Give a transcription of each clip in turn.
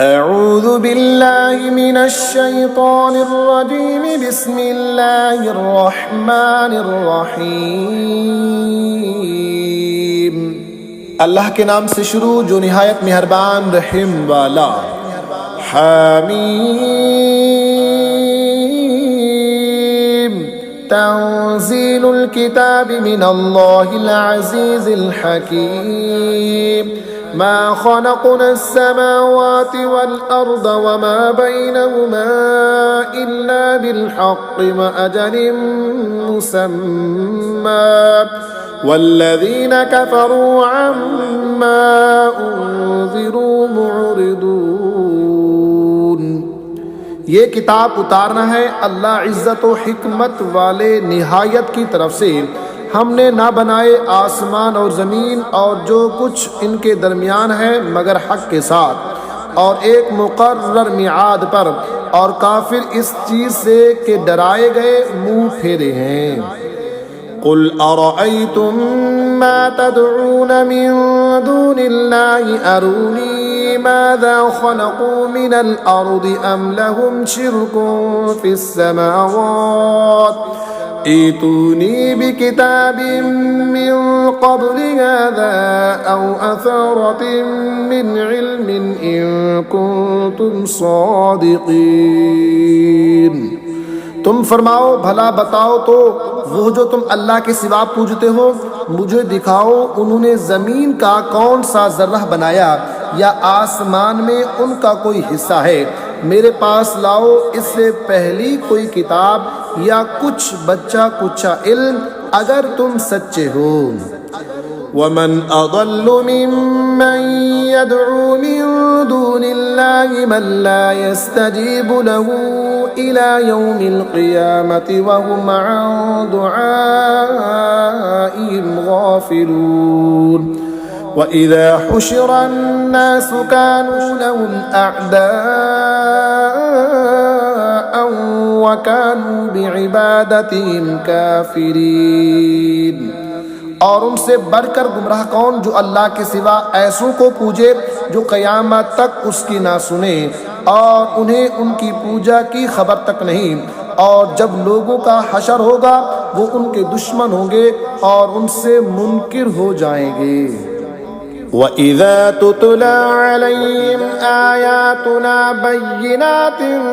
अऊज़ु बिल्लाहि मिनश शैतानिर रजीम बिस्मिल्लाहिर रहमानिर रहीम। अल्लाह के नाम से शुरू जो निहायत मेहरबान रहीम वाला। हामीम तंज़ीलुल किताबि मिनल्लाहिल अज़ीज़िल हकीम। मा खलक़नास समावाति वल अर्द वमा बैनहुमा इल्ला बिल हक़्क़ि व अजलिम मुसम्मा वल्लज़ीना कफ़रू अम्मा उन्ज़िरू मुअरिदून। ये किताब उतारना है अल्लाह इज़्ज़त व हिकमत वाले निहायत की तरफ से। हमने ना बनाए आसमान और ज़मीन और जो कुछ इनके दरमियान है मगर हक़ के साथ और एक मुक़र्रर मिआद पर, और काफिर इस चीज़ से कि डराए गए मुँह फेरे हैं। कुल अरअयतुम मा तदऊन मिन दूनिल्लाहि अरूनी माज़ा खलक़ू मिनल अर्दि अम लहुम शिरकुन फिस समावात ईतूनी बिकिताबिम मिन क़ब्लि हाज़ा औ असारतिम मिन इल्मिन इन कुन्तुम सादिक़ीन। तुम फरमाओ भला बताओ तो वो जो तुम अल्लाह के सिवा पूजते हो मुझे दिखाओ उन्होंने ज़मीन का कौन सा ज़र्रा बनाया या आसमान में उनका कोई हिस्सा है। मेरे पास लाओ इससे पहली कोई किताब या कुछ बच्चा कुछा इल्म अगर तुम सच्चे हो। वमन अदल्लु मिम्मन यदउ मिन दूनिल्लाहि मन ला यस्तजीबु लहू इला यौमिल क़ियामति व हुम अन दुआइहिम गाफ़िलून। व इज़ा हुशिरन नासु कानू लहुम अअदाअन व कानू बिइबादतिहिम काफ़िरीन। और उनसे बढ़कर गुमराह कौन जो अल्लाह के सिवा ऐसों को पूजे जो क़यामत तक उसकी ना सुने और उन्हें उनकी पूजा की खबर तक नहीं। और जब लोगों का हशर होगा वो उनके दुश्मन होंगे और उनसे मुनकिर हो जाएंगे। वइज़ा तुतला अलैहिम आयातुना बय्यिनातिन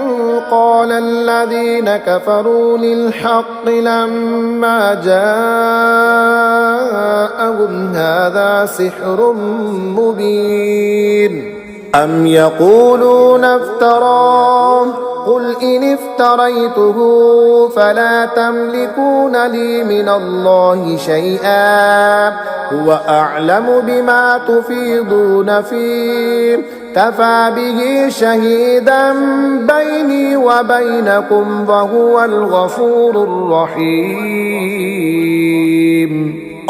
क़ालल्लज़ीना कफ़रू लिल हक़्क़ि लम्मा जाअहुम हाज़ा सिह्रुम मुबीन। अम यक़ूलूना इफ्तराह क़ुल इन इफ्तरैतुहु फला तमलिकून ली मिनल्लाहि शैअन हुव अअलमु बिमा तुफ़ीदून फ़ीह कफ़ा बिही शहीदन बैनी व बैनकुम व हुवल गफ़ूरुर रहीम।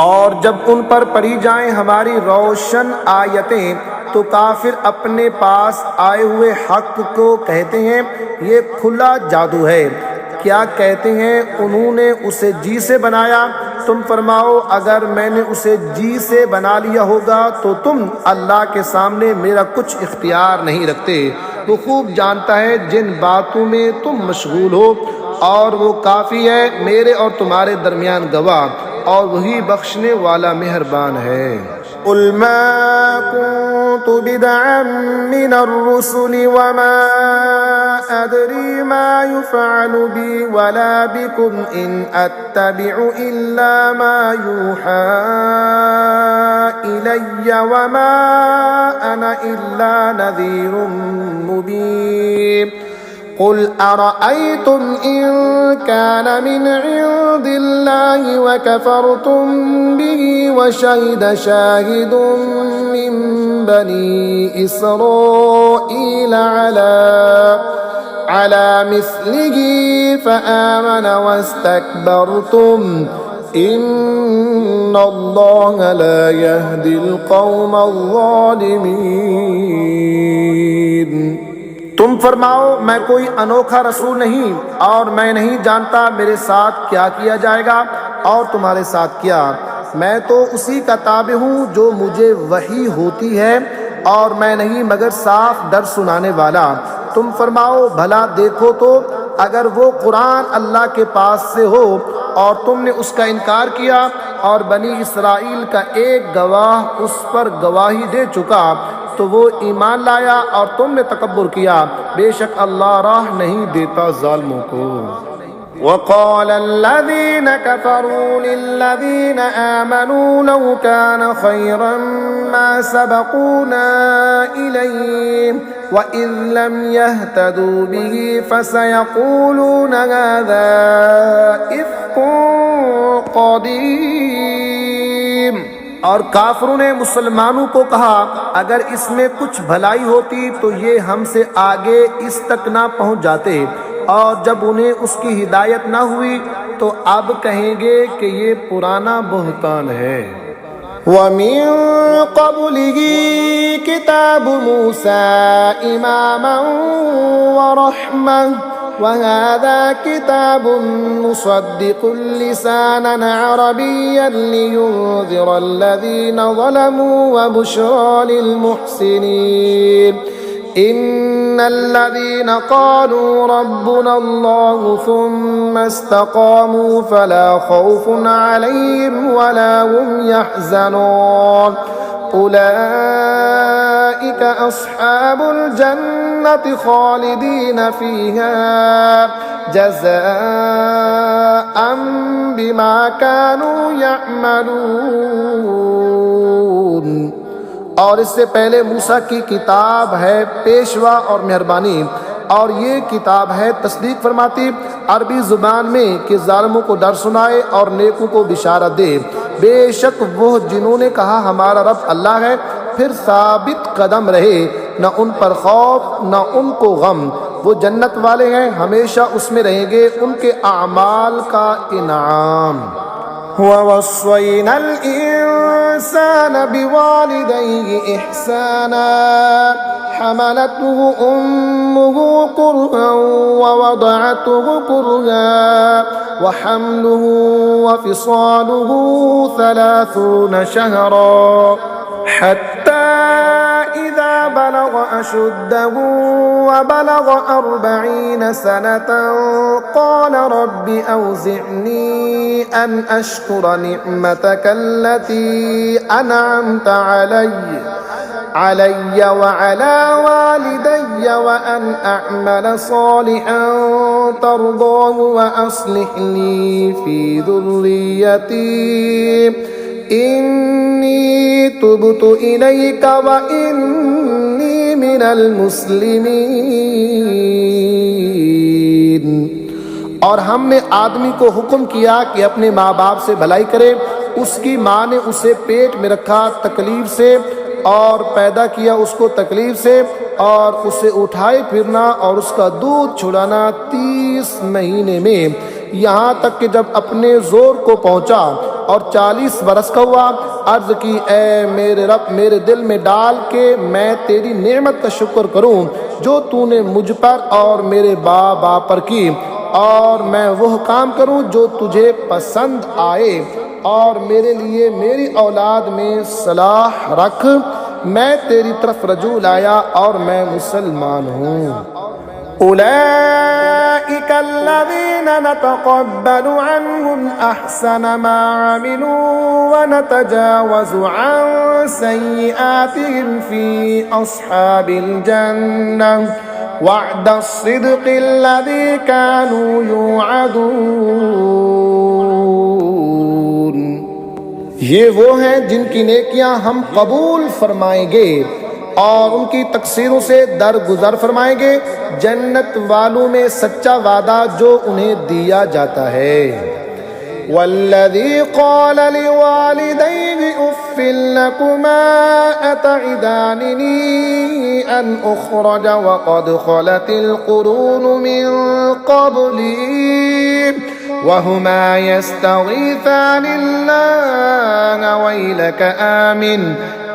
और जब उन पर पढ़ी जाएं हमारी रोशन आयतें तो काफिर अपने पास आए हुए हक को कहते हैं ये खुला जादू है। क्या कहते हैं उन्होंने उसे जी से बनाया। तुम फरमाओ अगर मैंने उसे जी से बना लिया होगा तो तुम अल्लाह के सामने मेरा कुछ इख्तियार नहीं रखते। वो खूब जानता है जिन बातों में तुम मशगूल हो और वो काफ़ी है मेरे और तुम्हारे दरमियान गवाह और वही बख्शने वाला मेहरबान है। कुल मा कुन्तु बिदअन मिनर रुसुलि वमा अदरी मा युफ़अलु बी वला बिकुम इन अत्तबिउ इल्ला मा यूहा इलय्य वमा अना इल्ला नज़ीरुम मुबीन। कुल अरअयतुम इन कान मिन इंदिल्लाहि व कफ़रतुम बिही व शहिद शाहिदुम मिन बनी इस्राईल अला मिस्लिही फ़आमन वस्तकबरतुम इन्नल्लाह ला यहदिल क़ौमल ज़ालिमीन। तुम फरमाओ मैं कोई अनोखा रसूल नहीं और मैं नहीं जानता मेरे साथ क्या किया जाएगा और तुम्हारे साथ क्या। मैं तो उसी का ताबे हूँ जो मुझे वही होती है और मैं नहीं मगर साफ दर्द सुनाने वाला। तुम फरमाओ भला देखो तो अगर वो कुरान अल्लाह के पास से हो और तुमने उसका इनकार किया और बनी इसराइल का एक गवाह उस पर गवाही दे चुका तो वो ईमान लाया और तुमने तकब्बुर किया, बेशक अल्लाह राह नहीं देता जालिमों को। वक़ाल अल्लज़ीन कफ़रू लिल्लज़ीन आमनू लौ कान खैरन मा सबक़ूना इलैहि व इज़ लम यहतदू बिही फसयक़ूलून हाज़ा इफ़्कुन क़दीम। और काफिरों ने मुसलमानों को कहा अगर इसमें कुछ भलाई होती तो ये हमसे आगे इस तक ना पहुंच जाते, और जब उन्हें उसकी हिदायत ना हुई तो अब कहेंगे कि ये पुराना बहतान है। वमिन क़ब्लिही किताब मूसा इमामन व रहमह व हाज़ा किताबुन मुसद्दिक़ुन लिसानन अरबिय्यन लियुनज़िरल्लज़ीन ज़लमू व बुश्रा लिलमुहसिनीन। इन्नल्लज़ीन क़ालू रब्बुनल्लाहु सुम्मा इस्तक़ामू फ़ला ख़ौफ़ुन अलैहिम वला हुम यहज़नून। उलाइक अस्हाबुल जन्नति ख़ालिदीन फ़ीहा जज़ाअन बिमा कानू यअमलून। और इससे पहले मूसा की किताब है पेशवा और मेहरबानी, और ये किताब है तस्दीक फरमाती अरबी ज़ुबान में कि जालिमों को डर सुनाए और नेकों को बिशारत दे। बेशक वो जिन्होंने कहा हमारा रब अल्लाह है फिर साबित कदम रहे, न उन पर खौफ न उनको गम, वो जन्नत वाले हैं हमेशा उसमें रहेंगे, उनके आमाल का इनाम। ववस्सैनल इंसान बिवालिदैहि इहसाना हमलतहु उम्मुहु कुरहन व वदअतहु कुरहन व हम्लुहु व फिसालुहु 30 शहरा हत्ता इज़ा बलग अशुद्धहु व बलग 40 सनतन क़ाल रब्बि औज़िअनी अन अश्कुर निअमतक अल्लती अनअमत अलय्य व अला वालिदय्य व अन अअमल सालिहन तर्दाहु व अस्लिह ली फी ज़ुर्रियती इन्नी तुबतु इलैका व इन्नी मिनल मुस्लिमीन। और हमने आदमी को हुक्म किया कि अपने माँ बाप से भलाई करे। उसकी माँ ने उसे पेट में रखा तकलीफ से और पैदा किया उसको तकलीफ से, और उसे उठाए फिरना और उसका दूध छुड़ाना 30 महीने में, यहाँ तक कि जब अपने जोर को पहुँचा और 40 बरस का हुआ, अर्ज की ए मेरे रब मेरे दिल में डाल के मैं तेरी नेमत का शुक्र करूँ जो तूने मुझ पर और मेरे बाप पर की, और मैं वह काम करूँ जो तुझे पसंद आए, और मेरे लिए मेरी औलाद में सलाह रख। मैं तेरी तरफ रजू लाया और मैं मुसलमान हूँ। उलैइक अल्लज़ीना नतक़ब्बलु अन्हुम अहसन मा अमिलू व नतजावज़ु अन सय्यिआतिहिम फी अस्हाबिल जन्नह वअदस-सिद्क़ि अल्लज़ी कानू युअदून। ये वो हैं जिनकी नेकियां हम कबूल फरमाएंगे और उनकी तकसीरों से दरगुजर फरमाएंगे, जन्नत वालों में सच्चा वादा जो उन्हें दिया जाता है। वल्लज़ी क़ाल लिवालिदैहि उफ़्फ़िन लकुमा अतइदानिनी अन उख़रज वक़द ख़लतिल क़ुरूनु मिन क़ब्ली वहुमा यस्तग़ीथानिल्लाह वैलक आमिन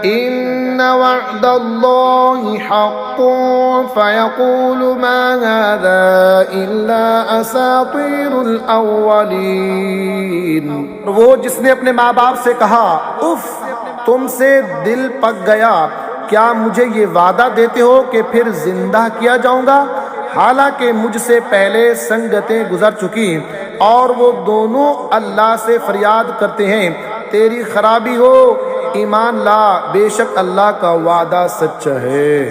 इन्न वअदल्लाहि हक़्क़ुन फ़यक़ूलु मा हाज़ा इल्ला असातीरुल अव्वलीन। वो जिसने अपने माँ बाप से कहा उफ तुमसे दिल पक गया, क्या मुझे ये वादा देते हो कि फिर जिंदा किया जाऊंगा, हालांकि मुझसे पहले संगतें गुजर चुकी और वो दोनों अल्लाह से फरियाद करते हैं तेरी खराबी हो, ईमान ला, बेशक अल्लाह का वादा सच्चा है।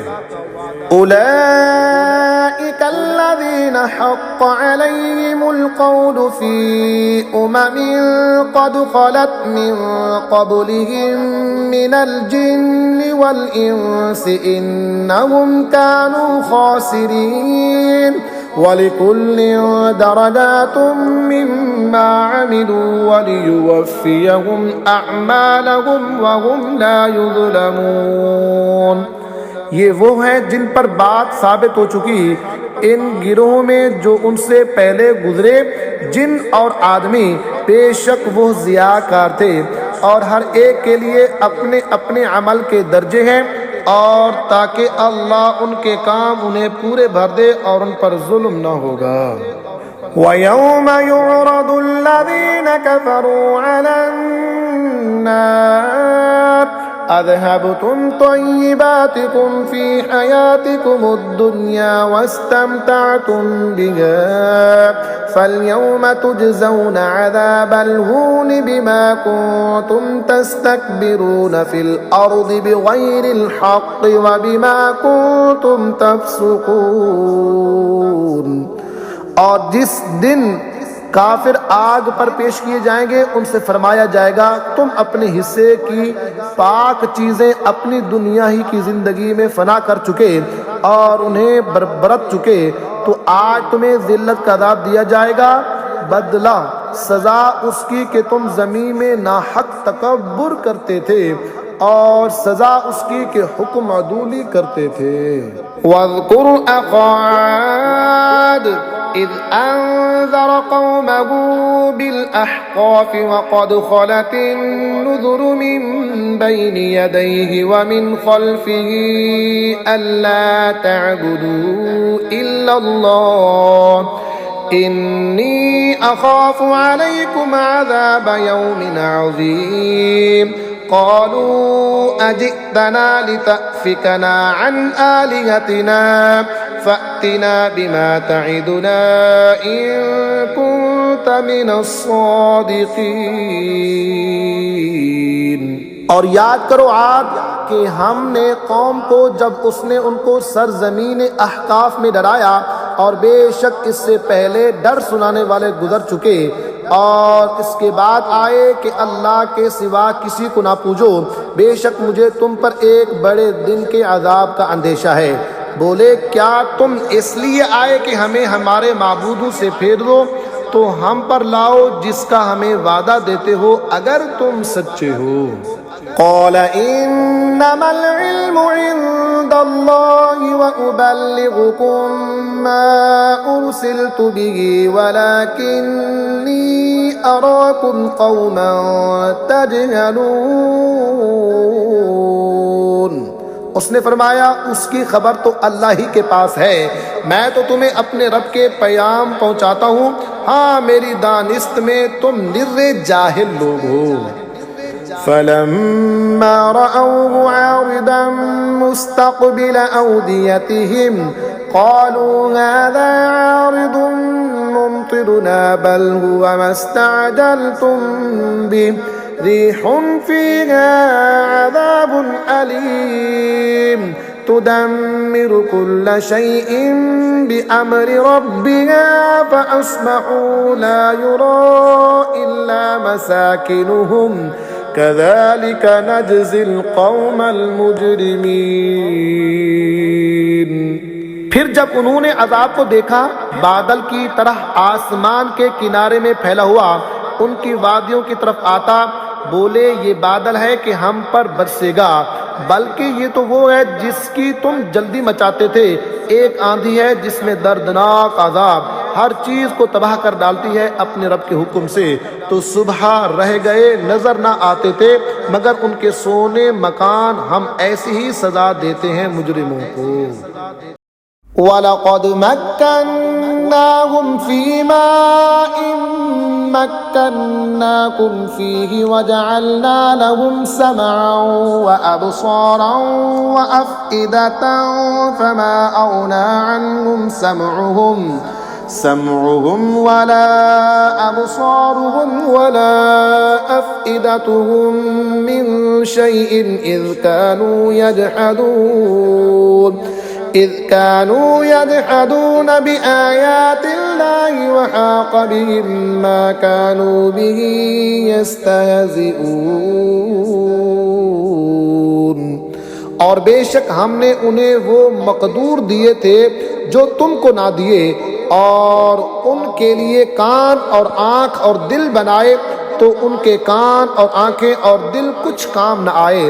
उलैइका अल्लज़ीना हक़्क़ अलैहिमुल क़ौलु फ़ी उममिन क़द ख़लत मिन क़ब्लिहिम मिनल जिन्नि वल इंसि इन्नहुम कानू ख़ासिरीन वलिकुल्लिन दरजातुम मिम्मा अमिलू वलियुवफ़्फ़ियहुम अअमालहुम वहुम ला युज़लमून। ये वो हैं जिन पर बात साबित हो चुकी, इन गिरोह में जो उनसे पहले गुजरे जिन और आदमी, बेशक वो ज़ियाकार थे और हर एक के लिए अपने अपने अमल के दर्जे हैं, और ताकि अल्लाह उनके काम उन्हें पूरे भर दे और उन पर जुल्म न होगा। वयौम युरदुल्लज़ीना कफ़रू अलन्नार अज़हबतुम तय्यिबातिकुम फ़ी हयातिकुमुद्दुन्या वस्तमतअतुम बिहा फ़ल्यौम तुजज़ौना अज़ाबल हूनि बिमा कुन्तुम तस्तकबिरून फ़िल अर्दि बिग़ैरिल हक़्क़ि व बिमा कुन्तुम तफ़्सुक़ून। और जिस दिन काफिर आग पर पेश किए जाएंगे उनसे फरमाया जाएगा तुम अपने हिस्से की पाक चीज़ें अपनी दुनिया ही की ज़िंदगी में फना कर चुके और उन्हें बरत चुके, तो आज तुम्हें जिल्लत का अज़ाब दिया जाएगा, बदला सज़ा उसकी कि तुम ज़मीन में नाहक तकब्बुर करते थे और सज़ा उसकी कि हुक्म अदूली करते थे। वज़्कुर अख़ा आद इज़ अंज़र क़ौमहु बिल-अहक़ाफ़ वक़द ख़लतिन नुज़ुरु मिन बैनि यदैहि व मिन ख़ल्फ़िही अल्ला तअबुदू इल्लल्लाह इन्नी अख़ाफ़ु अलैकुम अज़ाब यौमिन अज़ीम। क़ालू अजि'तना लितअफ़िकना अन आलिहतिना फ़अतिना बिमा तइदुना इन कुन्त मिनस सादिक़ीन। और याद करो आद कि हमने कौम को जब उसने उनको सरजमीन अहकाफ में डराया, और बेशक इससे पहले डर सुनाने वाले गुजर चुके, और इसके बाद आए कि अल्लाह के सिवा किसी को ना पूजो, बेशक मुझे तुम पर एक बड़े दिन के अजाब का अंदेशा है। बोले क्या तुम इसलिए आए कि हमें हमारे माबूदों से फेर दो, तो हम पर लाओ जिसका हमें वादा देते हो अगर तुम सच्चे हो। क़ाल इन्नमल इल्मु इंदल्लाहि व उबल्लिगुकुम मा उरसिलतु बिही वलाकिन्नी अराकुम क़ौमन तजहलून। उसने फरमाया उसकी खबर तो अल्लाह ही के पास है, मैं तो तुम्हें अपने रब के पैगाम पहुंचाता हूँ, हाँ मेरी दानिस्त में तुम निर्रे जाहिल लोग हो। फलम्मा रअवहु आरिदन मुस्तक़बिल अवदियतिहिम क़ालू हाज़ा आरिदुन मुमतिरुना बल हुवा मस्तअजलतुम बिह रिहुन फ़ीहा अज़ाबुन अलीम तुदम्मिरु कुल्ल शैइन बिअम्रि रब्बिहा फ़अस्बहू ला युरा इल्ला मसाकिनुहुम कज़ालिक नजज़िल क़ौमल मुजरिमीन। फिर जब उन्होंने अज़ाब को देखा, बादल की तरह आसमान के किनारे में फैला हुआ उनकी वादियों की तरफ आता, बोले ये बादल है कि हम पर बरसेगा, बल्कि ये तो वो है जिसकी तुम जल्दी मचाते थे। एक आंधी है जिसमें दर्दनाक अजाब हर चीज को तबाह कर डालती है अपने रब के हुक्म से। तो सुबह रह गए, नजर ना आते थे, मगर उनके सोने मकान हम ऐसी ही सजा देते हैं मुजरिमों को। वलक़द मक्कन्नाहुम फ़ीमा मक्कन्नाकुम फ़ीहि वजअलना लहुम समअन व अबसारन व अफ़इदतन फमा अग़ना अन्हुम समअहुम वला अबसारुहुम वला अफ़इदतुहुम मिन शैइन إذ كانوا يجحدون بآيات الله وحاق بهم ما كانوا به يستهزئون। और बेशक हमने उन्हें वो मकदूर दिए थे जो तुमको ना दिए, और उनके लिए कान और आँख और दिल बनाए, तो उनके कान और आँखें और दिल कुछ काम न आए,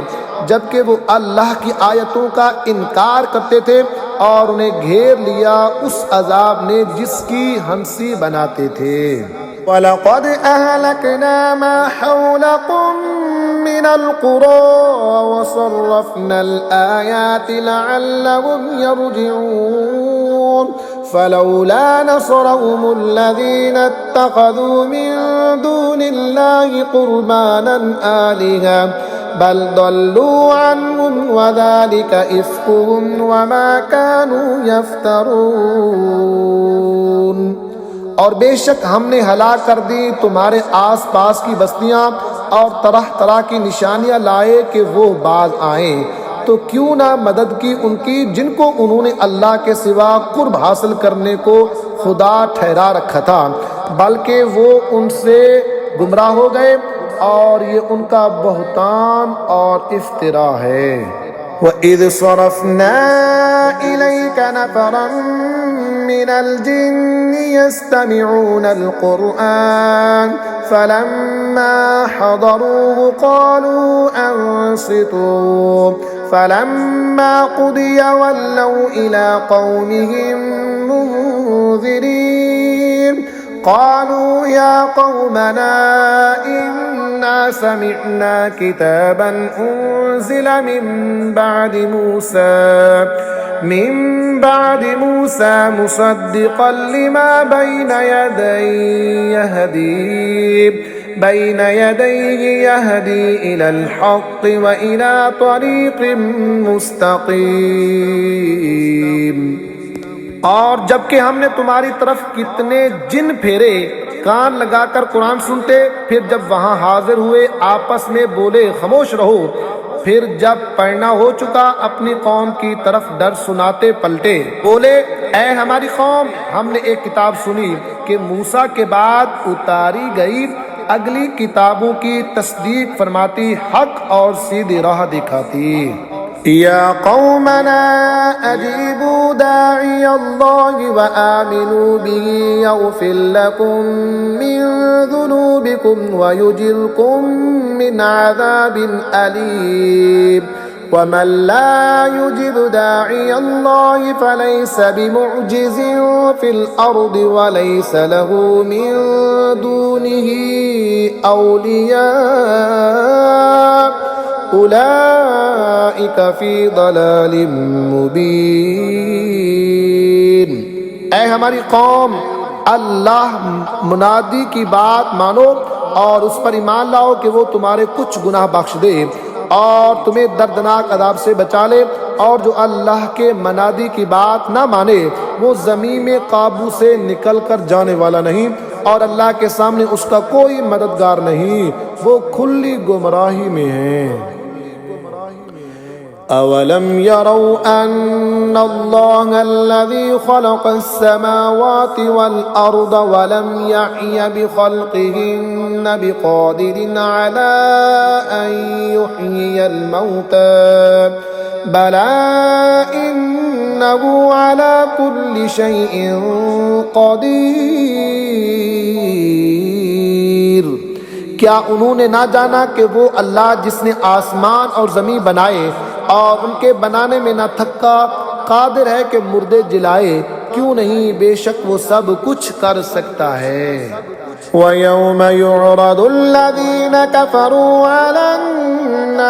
जबकि वो अल्लाह की आयतों का इनकार करते थे, और उन्हें घेर लिया उस अजाब ने जिसकी हंसी बनाते थे। वलक़द अहलकना मा हौलकुम मिनल क़ुरा वसर्रफ़नल आयाति लअल्लहुम यरजिऊन। फलौला नसरहुमुल्लज़ीना इत्तख़ज़ू मिन दूनिल्लाहि क़ुरबानन आलिहा बल दल्लू अन्हुम वज़ालिका इफ़्कुहुम वमा कानू यफ़्तरून। और बेशक हमने हलाक कर दी तुम्हारे आस पास की बस्तियां, और तरह तरह की निशानियां लाए कि वो बाज आएं, तो क्यों ना मदद की उनकी जिनको उन्होंने अल्लाह के सिवा कुर्ब हासिल करने को खुदा ठहरा रखा था, बल्कि वो उनसे गुमराह हो गए, और ये उनका बहतान और इफ्तिरा है। वइज़ सरफ़ना इलैका नफ़रन मिनल जिन्नि यस्तमिऊनल क़ुरआन फलम्मा हज़रूहु क़ालू अंसितू फलम्मा क़ुदिया वल्लौ इला क़ौमिहिम मुन्ज़िरीन। क़ालू या क़ौमना इन्ना समिअना किताबन उन्ज़िल मिन बादि मूसा मुसद्दिक़न लिमा बैन यदैहि यहदी इलल हक़्क़ि व इला तरीक़िन मुस्तक़ीम। और जबकि हमने तुम्हारी तरफ कितने जिन फेरे, कान लगाकर कुरान सुनते, फिर जब वहां हाजिर हुए आपस में बोले खामोश रहो, फिर जब पढ़ना हो चुका अपनी कौम की तरफ डर सुनाते पलटे, बोले ऐ हमारी कौम, हमने एक किताब सुनी कि मूसा के बाद उतारी गई अगली किताबों की तस्दीक फरमाती, हक और सीधी राह दिखाती। या कौमना अजीबू दाई अल्लाहि व आमिनू बिही यग़फ़िर लकुम मिन ज़ुनूबिकुम व युजिरकुम मिन अज़ाबिन अलीम। वमन ला युजिब दाई अल्लाहि फलैस बिमुअजिज़िन फिल अर्दि व लैस लहू मिन दूनिही औलिया उलाइका फी दलालिम मुबीन। ऐ हमारी कौम, अल्लाह मुनादी की बात मानो और उस पर ईमान लाओ कि वो तुम्हारे कुछ गुनाह बख्श दे और तुम्हें दर्दनाक अज़ाब से बचा ले। और जो अल्लाह के मनादी की बात ना माने वो ज़मीन में काबू से निकल कर जाने वाला नहीं, और अल्लाह के सामने उसका कोई मददगार नहीं, वो खुली गुमराही में है। अवलम यरौ अन्नल्लाहल्लज़ी ख़लक़स्समावाति वल अर्द वलम यअय बिख़ल्क़िहिन्न बिक़ादिरिन अला अन युहयियल मौता बला इन्नहु अला कुल्लि शैइन क़दीर। क्या उन्होंने ना जाना कि वो अल्लाह जिसने आसमान और ज़मीन बनाए और उनके बनाने में ना थका, कादिर है कि मुर्दे जिलाए, क्यों नहीं, बेशक वो सब कुछ कर सकता है। वयौम युअरदुल्लज़ीन कफ़रू अलन्नार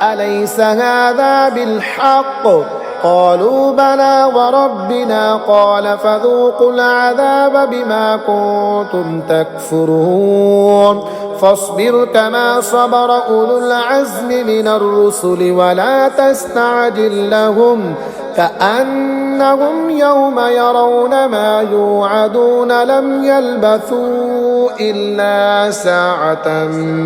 अलैसा हाज़ा बिलहक़्क़ قالوا بلى وربنا قال فذوقوا العذاب بما كنتم تكفرون فاصبر كما صبر أولو العزم من الرسل ولا تستعجل لهم كأنهم يوم يرون ما يوعدون لم يلبثوا إلا ساعة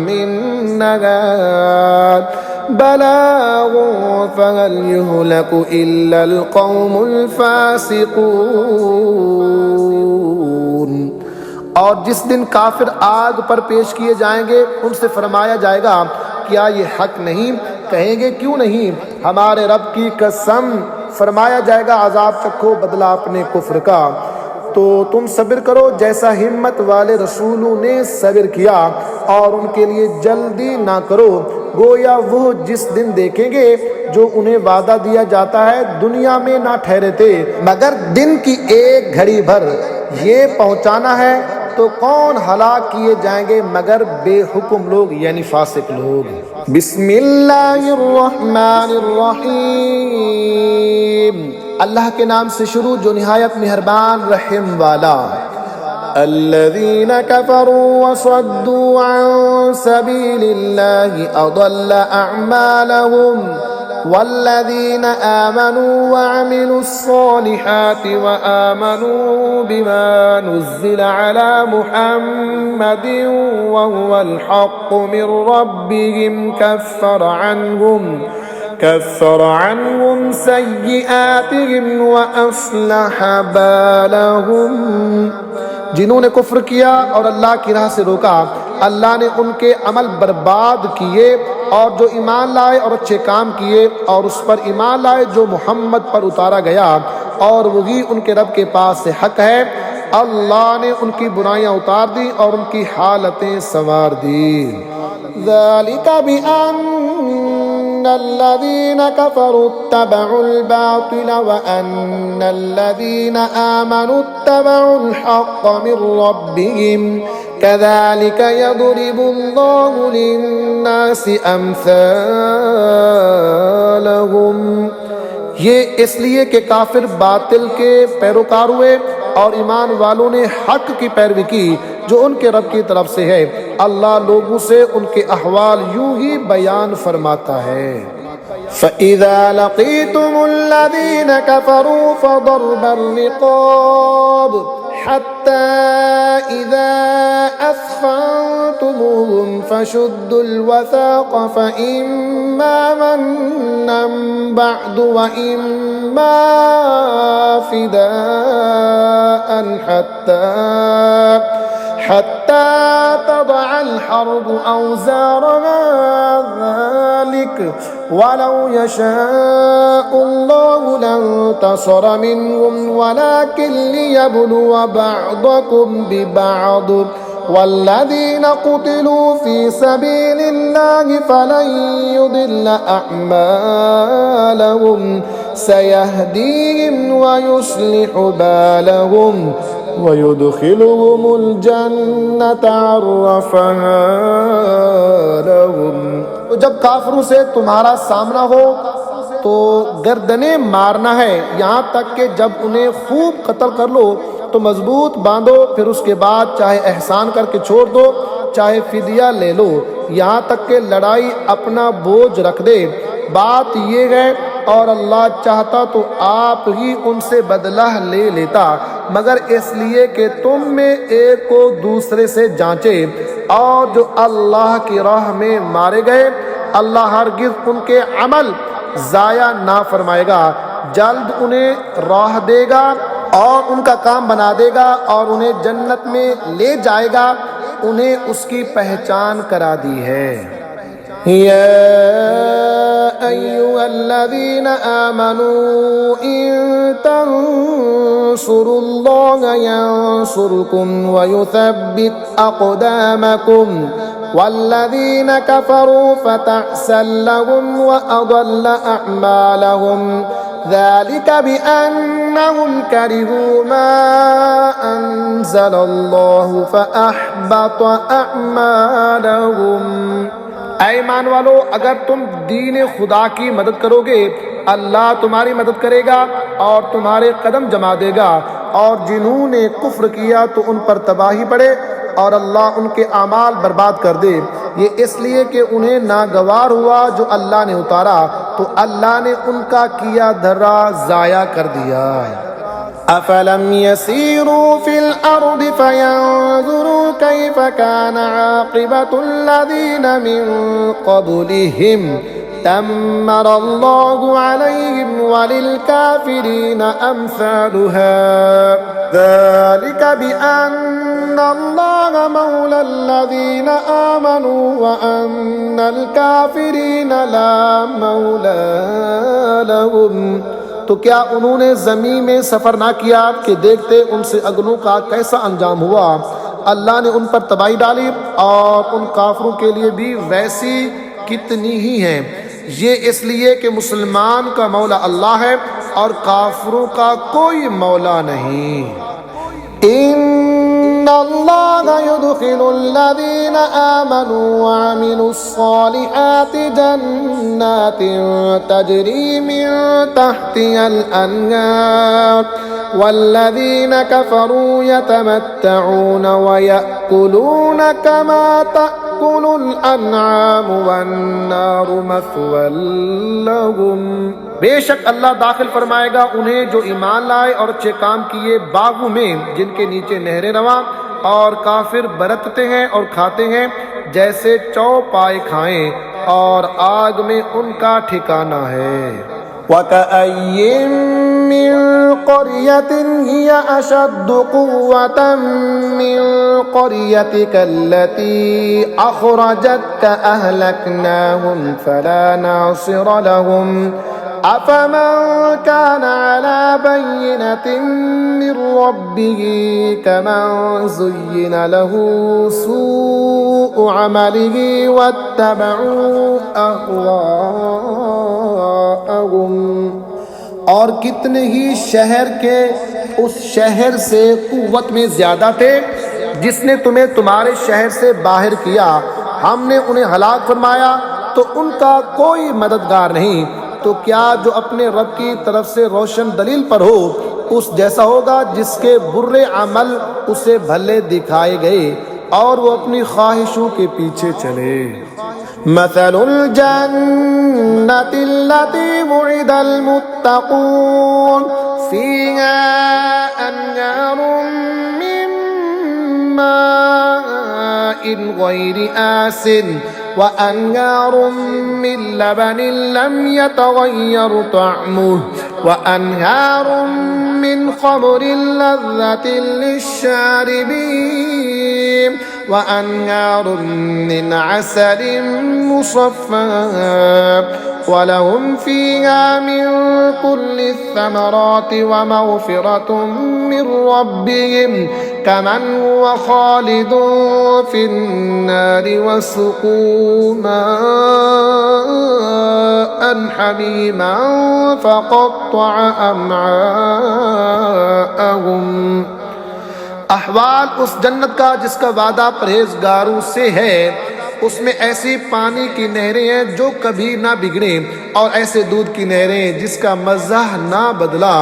من نهار بلاغ فهل يهلك إلا القوم الفاسقون। और जिस दिन काफिर आग पर पेश किए जाएंगे उनसे फरमाया जाएगा क्या ये हक नहीं? कहेंगे क्यों नहीं, हमारे रब की कसम। फरमाया जाएगा अजाब चखो बदला अपने कुफ्र का, तो तुम सब्र करो जैसा हिम्मत वाले रसूलों ने सब्र किया और उनके लिए जल्दी ना करो। गोया वो जिस दिन देखेंगे जो उन्हें वादा दिया जाता है दुनिया में ना ठहरे थे मगर दिन की एक घड़ी भर। ये पहुंचाना है तो कौन हलाक किए जाएंगे मगर बेहुक्म लोग यानी फासिक लोग। बिस्मिल्लाहिर्रहमानिर्रहीम, अल्लाह के नाम से शुरू जो निहायत मेहरबान रहम वाला। अल्लज़ीना कफ़रू वसद्दू अन सबीलिल्लाहि अदल्ल अअमालहुम वल्लज़ीना आमनू वअमिलुस्सॉलिहाति वआमनू बिमा नुज़्ज़िला अला मुहम्मदिन वहुवल हक़्क़ु मिर रब्बिहिम कफ़्फ़र अन्हुम सय्यिआतिहिम व अस्लह बालहुम। जिन्होंने कुफ्र किया और अल्लाह की राह से रोका, अल्लाह ने उनके अमल बर्बाद किए, और जो ईमान लाए और अच्छे काम किए और उस पर ईमान लाए जो मोहम्मद पर उतारा गया और वही उनके रब के पास से हक है, अल्लाह ने उनकी बुराइयां उतार दी और उनकी हालतें संवार दी। ज़ालिका बिअन्नल्लज़ीना कफ़रू इत्तबउल बातिल व अन्नल्लज़ीना आमनू इत्तबउल हक़्क़ मिर रब्बिहिम कज़ालिका यज़रिबुल्लाहु लिन्नासि अम्सालहुम। ये इसलिए कि काफिर बातिल के पैरोकार हुए और ईमान वालों ने हक की पैरवी की जो उनके रब की तरफ से है। अल्लाह लोगों से उनके अहवाल यूं ही बयान फरमाता है। फ़इज़ा लक़ीतुमुल्लज़ीना कफ़रू फ़दरबर रिक़ाब हत्ता इज़ा अस्ख़न्तमुहुम फ़शुद्दुल वसाक़ फ़इम्मा मन्नन बअदु व इम्मा फ़िदाअन हत्ता तदअल हर्बु औज़ारहा ज़ालिक वलौ यशाअुल्लाहु लंतसर मिनहुम वलाकिन लियब्लुव बअदकुम बिबअद वल्लज़ीना क़ुतिलू फ़ी सबीलिल्लाहि फ़लन युदिल्ल अअमालहुम सयहदीहिम व युस्लिहु बालहुम वयुदखिलुहुमुल जन्नत अर्रफ़हा लहुम। तो जब काफिरों से तुम्हारा सामना हो तो गर्दनें मारना है, यहाँ तक कि जब उन्हें खूब कत्ल कर लो तो मजबूत बांधो, फिर उसके बाद चाहे एहसान करके छोड़ दो चाहे फिदिया ले लो, यहाँ तक कि लड़ाई अपना बोझ रख दे। बात ये है और अल्लाह चाहता तो आप ही उनसे बदला ले लेता, मगर इसलिए कि तुम में एक को दूसरे से जांचे। और जो अल्लाह की राह में मारे गए अल्लाह हरगिज़ उनके अमल ज़ाया ना फरमाएगा, जल्द उन्हें राह देगा और उनका काम बना देगा और उन्हें जन्नत में ले जाएगा। उन्हें उसकी पहचान करा दी है। या अय्युहल्लज़ीना आमनू इन तंसुरुल्लाह यंसुरकुम व युथब्बित अक़दामकुम वल्लज़ीना कफ़रू फ़तअसल लहुम व अदल्ल अअमालहुम ज़ालिका बिअन्नहुम करिहू मा अंज़लल्लाहु फ़अहबत अअमालहुम। ऐ ईमान वालो, अगर तुम दीन खुदा की मदद करोगे अल्लाह तुम्हारी मदद करेगा और तुम्हारे कदम जमा देगा, और जिन्होंने कुफ्र किया तो उन पर तबाही पड़े और अल्लाह उनके अमाल बर्बाद कर दे। ये इसलिए कि उन्हें नागवार हुआ जो अल्लाह ने उतारा, तो अल्लाह ने उनका किया धर्रा ज़ाया कर दिया। अफलम यसीरू फिल अर्द फयंजुरू कैफ कान आक़िबतुल्लज़ीना मिन क़ब्लिहिम दम्मरल्लाहु अलैहिम वलिलकाफ़िरीन अम्सालुहा ज़ालिका बिअन्नल्लाहा मौलल्लज़ीना आमनू व अन्नल काफ़िरीन ला मौला लहुम। तो क्या उन्होंने ज़मीन में सफ़र ना किया कि देखते उनसे अगलों का कैसा अंजाम हुआ। अल्लाह ने उन पर तबाही डाली और उन काफिरों के लिए भी वैसी कितनी ही हैं। ये इसलिए कि मुसलमान का मौला अल्लाह है और काफिरों का कोई मौला नहीं। इन्नल्लाहा युदखिलुल्लज़ीना आमनू व अमिलुस्सॉलिहाति जन्नातिन तजरी मिन तहतिहल अन्हार वल्लज़ीना कफ़रू यतमत्तऊन व यअकुलून कमा तअकुलुल अन्आम वन्नारु मस्वल लहुम। बेशक अल्लाह दाखिल फरमाएगा उन्हें जो ईमान लाए और अच्छे काम किए बागों में जिनके नीचे नहरें रवा, और काफिर बरतते हैं और खाते हैं जैसे चौपाए खाएं, और आग में उनका ठिकाना है। वकअय्यिम मिन क़रयतिन हिय अशद्दु क़ुव्वतन मिन क़रयतिकल्लती अख़रजतक अहलकनाहुम फला नासिर लहुम अफमन कान अला बय्यिनतिन मिन रब्बिही कमन ज़ुय्यिन लहू सूअु अमलिही वत्तबअू अहवाअहुम। और कितने ही शहर के उस शहर से कुव्वत में ज्यादा थे जिसने तुम्हें तुम्हारे शहर से बाहर किया, हमने उन्हें हलाक फरमाया तो उनका कोई मददगार नहीं। तो क्या जो अपने रब की तरफ से रोशन दलील पर हो उस जैसा होगा जिसके बुरे अमल उसे भले दिखाए गए और वो अपनी ख्वाहिशों के पीछे चले। मसलुल जन्नतिल्लती वुइदल मुत्तक़ून फ़ीहा अन्हारुम मिन माइन गैरि आसिन व अन्हारुम मिन लबनिन लम यतगय्यर तअमुहु व अन्हारुम मिन ख़मरिन लज़्ज़तिन लिश्शारिबीन व अन्हारुम मिन असलिन मुसफ़्फ़ा व लहुम फ़ीहा मिन कुल्लि थमराति व मग़फ़िरतुम मिन रब्बिहिम कमन हुव ख़ालिदुन फ़िन्नारि वसुक़ू माअन हमीमन फ़क़त्तअ अमआअहुम। अहवाल उस जन्नत का जिसका वादा परहेजगारों से है, उसमें ऐसी पानी की नहरें हैं जो कभी ना बिगड़े, और ऐसे दूध की नहरें जिसका मज़ा ना बदला,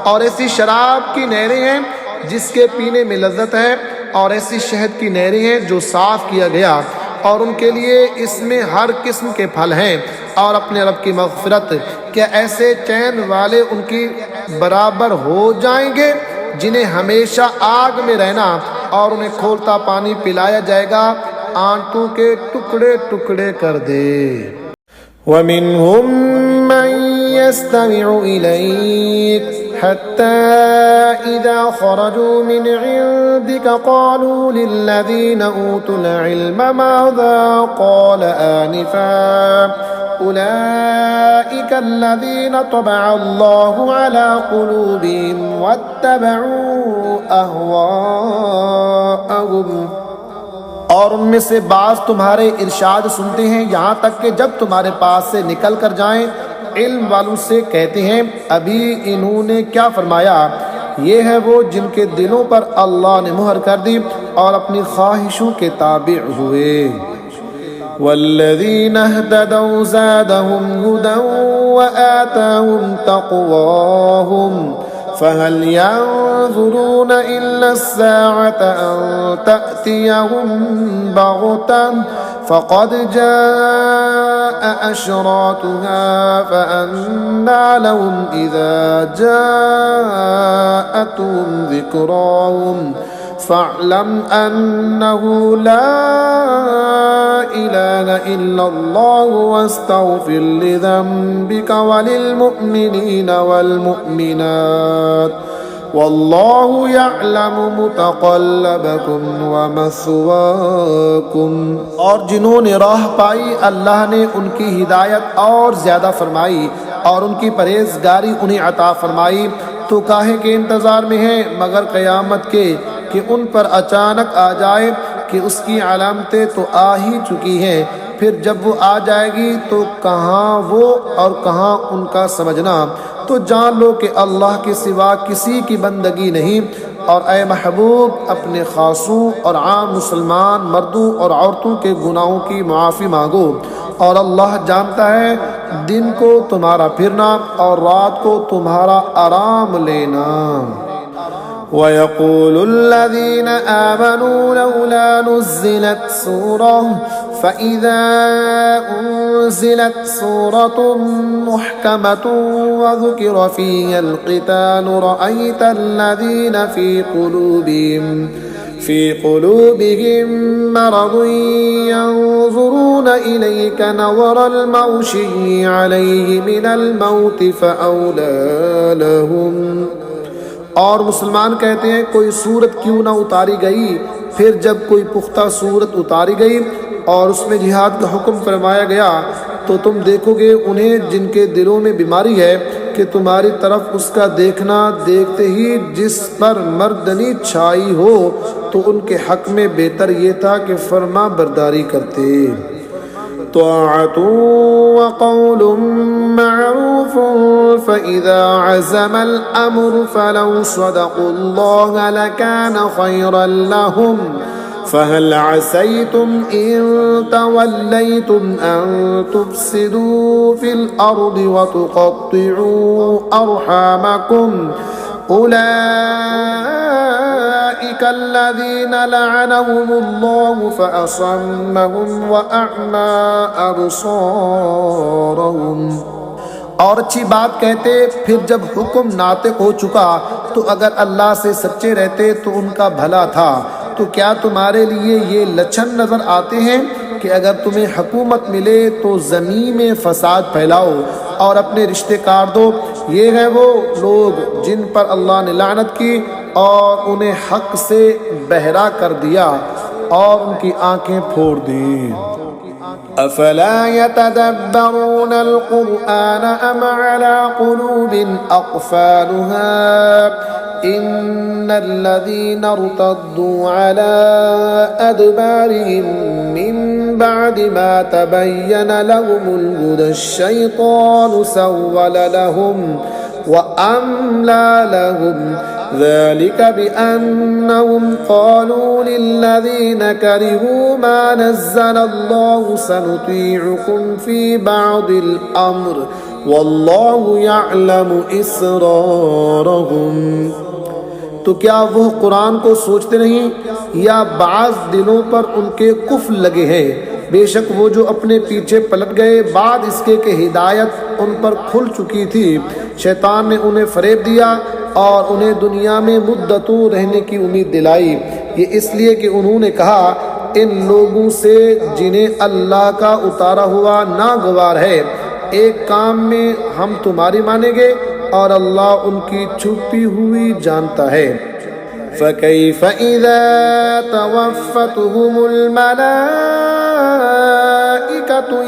और ऐसी शराब की नहरें हैं जिसके पीने में लज्जत है, और ऐसी शहद की नहरें हैं जो साफ किया गया, और उनके लिए इसमें हर किस्म के फल हैं और अपने रब की मग़फ़िरत। क्या ऐसे चैन वाले उनकी बराबर हो जाएंगे जिन्हें हमेशा आग में रहना और उन्हें खोलता पानी पिलाया जाएगा आंटों के टुकड़े टुकड़े कर दे। वमिनहुम मन यस्तमिउ इलैक हत्ता इज़ा ख़रजू मिन इंदिक क़ालू लिल्लज़ीना ऊतुल इल्म माज़ा क़ाल आनिफ़ा उलाइका अल्लज़ीना तबअ अल्लाहु अला क़ुलूबिहिम वत्तबअू अहवाअहुम। और उनमें से बाज़ तुम्हारे इरशाद सुनते हैं यहाँ तक कि जब तुम्हारे पास से निकल कर जाएं इल्म वालों से कहते हैं अभी इन्होंने क्या फरमाया। ये है वो जिनके दिलों पर अल्लाह ने मुहर कर दी और अपनी ख्वाहिशों के ताबिअ हुए। वल्लज़ीना इह्तदौ ज़ादहुम हुदन व आताहुम तक़वाहुम फ़हल यंज़ुरून इल्ला अस्साअत अन तअतियहुम बग़तन फ़क़द जाअ अशरातुहा फ़अन्ना लहुम इज़ा जाअतहुम ज़िक्राहुम फ़अलम अन्नहु ला इलाहा इल्लल्लाहु वस्तग़फ़िर लिज़ंबिका वलिलमुअ्मिनीना वल्मुअ्मिनात वल्लाहु यअलमु मुतक़ल्लबकुम व मस्वाकुम। और जिन्होंने राह पाई अल्लाह ने उनकी हिदायत और ज़्यादा फरमाई और उनकी परहेज़गारी उन्हें अता फरमाई, तो काहे के इंतज़ार में हैं मगर क़यामत के कि उन पर अचानक आ जाए कि उसकी अलामतें तो आ ही चुकी हैं। फिर जब वो आ जाएगी तो कहाँ वो और कहाँ उनका समझना। तो जान लो कि अल्लाह के सिवा किसी की बंदगी नहीं। और ए महबूब अपने खासों और आम मुसलमान मर्दों और औरतों के गुनाहों की माफ़ी मांगो। और अल्लाह जानता है दिन को तुम्हारा फिरना और रात को तुम्हारा आराम लेना। वयक़ूलुल्लज़ीना आमनू लौला नुज़्ज़िलत सूरह फ़इज़ा उन्ज़िलत सूरतुन मुहकमतुन वज़ुकिर फ़ीहल क़िताल रअयतल्लज़ीना फ़ी क़ुलूबिहिम मरदुन यंज़ुरून इलैका नज़रल मग़शिय्यि अलैहि मिनल मौति फ़अौला लहुम। और मुसलमान कहते हैं कोई सूरत क्यों ना उतारी गई। फिर जब कोई पुख्ता सूरत उतारी गई और उसमें जिहाद का हुक्म फरमाया गया तो तुम देखोगे उन्हें जिनके दिलों में बीमारी है कि तुम्हारी तरफ उसका देखना देखते ही जिस पर मर्दनी छाई हो तो उनके हक में बेहतर ये था कि फर्मा बरदारी करते। ताअतुन व क़ौलुन मअरूफ़ुन फ़इज़ा अज़मल अम्रु फ़लौ सदक़ुल्लाह लकान ख़ैरन लहुम फ़हल असैतुम इन तवल्लैतुम अन तुफ़सिदू फ़िल अर्दि व तुक़त्तिऊ अरहामकुम उलाइका अल्लज़ीना लअनहुमुल्लाहु फ़असम्महुम व अअमा अबसारहुम। और अच्छी बात कहते फिर जब हुक्म नातिक हो चुका तो अगर अल्लाह से सच्चे रहते तो उनका भला था। तो क्या तुम्हारे लिए ये लक्षण नज़र आते हैं कि अगर तुम्हें हुकूमत मिले तो ज़मीन में फसाद फैलाओ और अपने रिश्ते काट दो। ये है वो लोग जिन पर अल्लाह ने लानत की और उन्हें हक से बहरा कर दिया और उनकी आंखें फोड़ दी। अफ़ला यतदब्बरून अल-क़ुरआन अम अला क़ुलूबिन अक़फ़ालुहा इन्नल्लज़ीना इर्तद्दू अला अदबारिहिम मिन बअदि मा तबय्यन लहुमुल हुदा अश-शैतानु सव्वल लहुम व अम्ला लहुम ज़ालिका बिअन्नहुम क़ालू लिल्लज़ीना करिहू मा नज़्ज़लल्लाहु सनुतीउकुम फ़ी बअदिल अम्र वल्लाहु यअलमु इसरारहुम। तो क्या वो कुरान को सोचते नहीं या बाज़ दिलों पर उनके कुफ्र लगे हैं। बेशक वो जो अपने पीछे पलट गए बाद इसके कि हिदायत उन पर खुल चुकी थी। शैतान ने उन्हें फरेब दिया और उन्हें दुनिया में मुद्दतों रहने की उम्मीद दिलाई। ये इसलिए कि उन्होंने कहा इन लोगों से जिन्हें अल्लाह का उतारा हुआ नागवार है एक काम में हम तुम्हारी मानेंगे और अल्लाह उनकी छुपी हुई जानता है। फ़कैफ़ इज़ा तवफ़्फ़तहुमुल मलाइकतु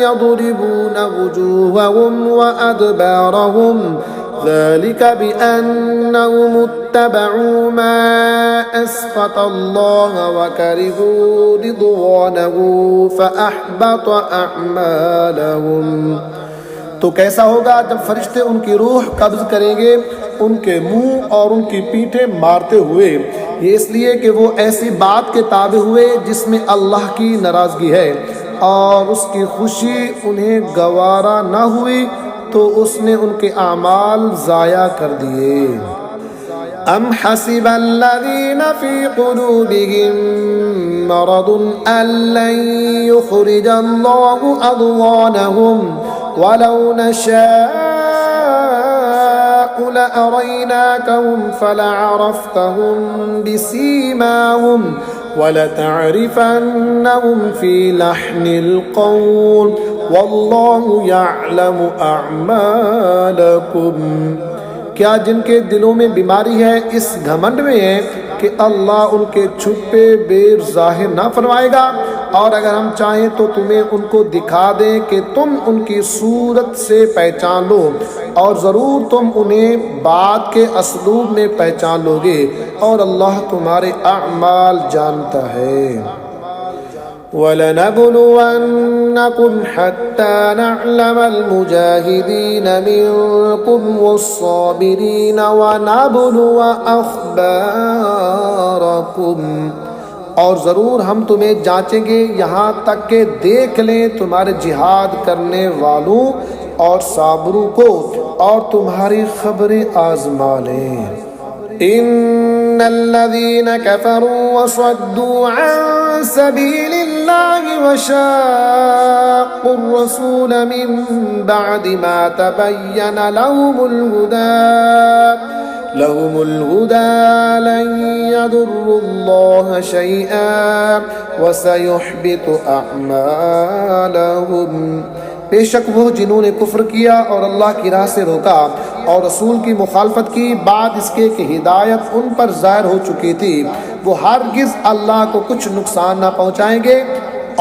यضربून वुजूहहुम व अदबारहुम ज़ालिका बिअन्नहुम इत्तबअू मा अस्ख़तल्लाह व करिहू रिضवानहू फ़अहबत अअमालहुम। तो कैसा होगा जब फरिश्ते उनकी रूह कब्ज़ करेंगे उनके मुंह और उनकी पीठें मारते हुए। ये इसलिए कि वो ऐसी बात के ताबे हुए जिसमें अल्लाह की नाराज़गी है और उसकी खुशी उन्हें गवारा न हुई तो उसने उनके आमाल ज़ाया कर दिए। अम हसिबल्लज़ीन फ़ी क़ुलूबिहिम मरदुन अल्लन युख़रिजल्लाहु अद्ग़ानहुम वलौ नशाअ लअरयनाकहुम फलअरफ़्तहुम बिसीमाहुम वलतअरिफ़न्नहुम फ़ी लहनिल क़ौल वल्लाहु यअलमु अअमालकुम। क्या जिनके दिलों में बीमारी है इस घमंड में है कि अल्लाह उनके छुपे बेर जाहिर ना फरमाएगा, और अगर हम चाहें तो तुम्हें उनको दिखा दें कि तुम उनकी सूरत से पहचान लो, और ज़रूर तुम उन्हें बात के असलूब में पहचान लोगे, और अल्लाह तुम्हारे अमाल जानता है। वलनबलुवन्नकुम हत्ता नअलमल मुजाहिदीन मिनकुम वस्साबिरीन वनबलुव अख़बारकुम। और ज़रूर हम तुम्हें जांचेंगे यहाँ तक कि देख लें तुम्हारे जिहाद करने वालों और साबरू को, और तुम्हारी खबरें आज़मा लें। इन्नल्लज़ीन कफ़रू वसद्दू अन सबीलिल्लाहि वशाक़्क़ुर रसूल मिन बअदि मा तबय्यन लहुमुल हुदा लन यदुर्रुल्लाह शैअन वसयुहबितु अअमालहुम। बेशक वो जिन्होंने कुफ्र किया और अल्लाह की राह से रोका और रसूल की मुखालफत की बाद इसके कि हिदायत उन पर ज़ाहिर हो चुकी थी, वो हरगिज़ अल्लाह को कुछ नुकसान ना पहुँचाएंगे,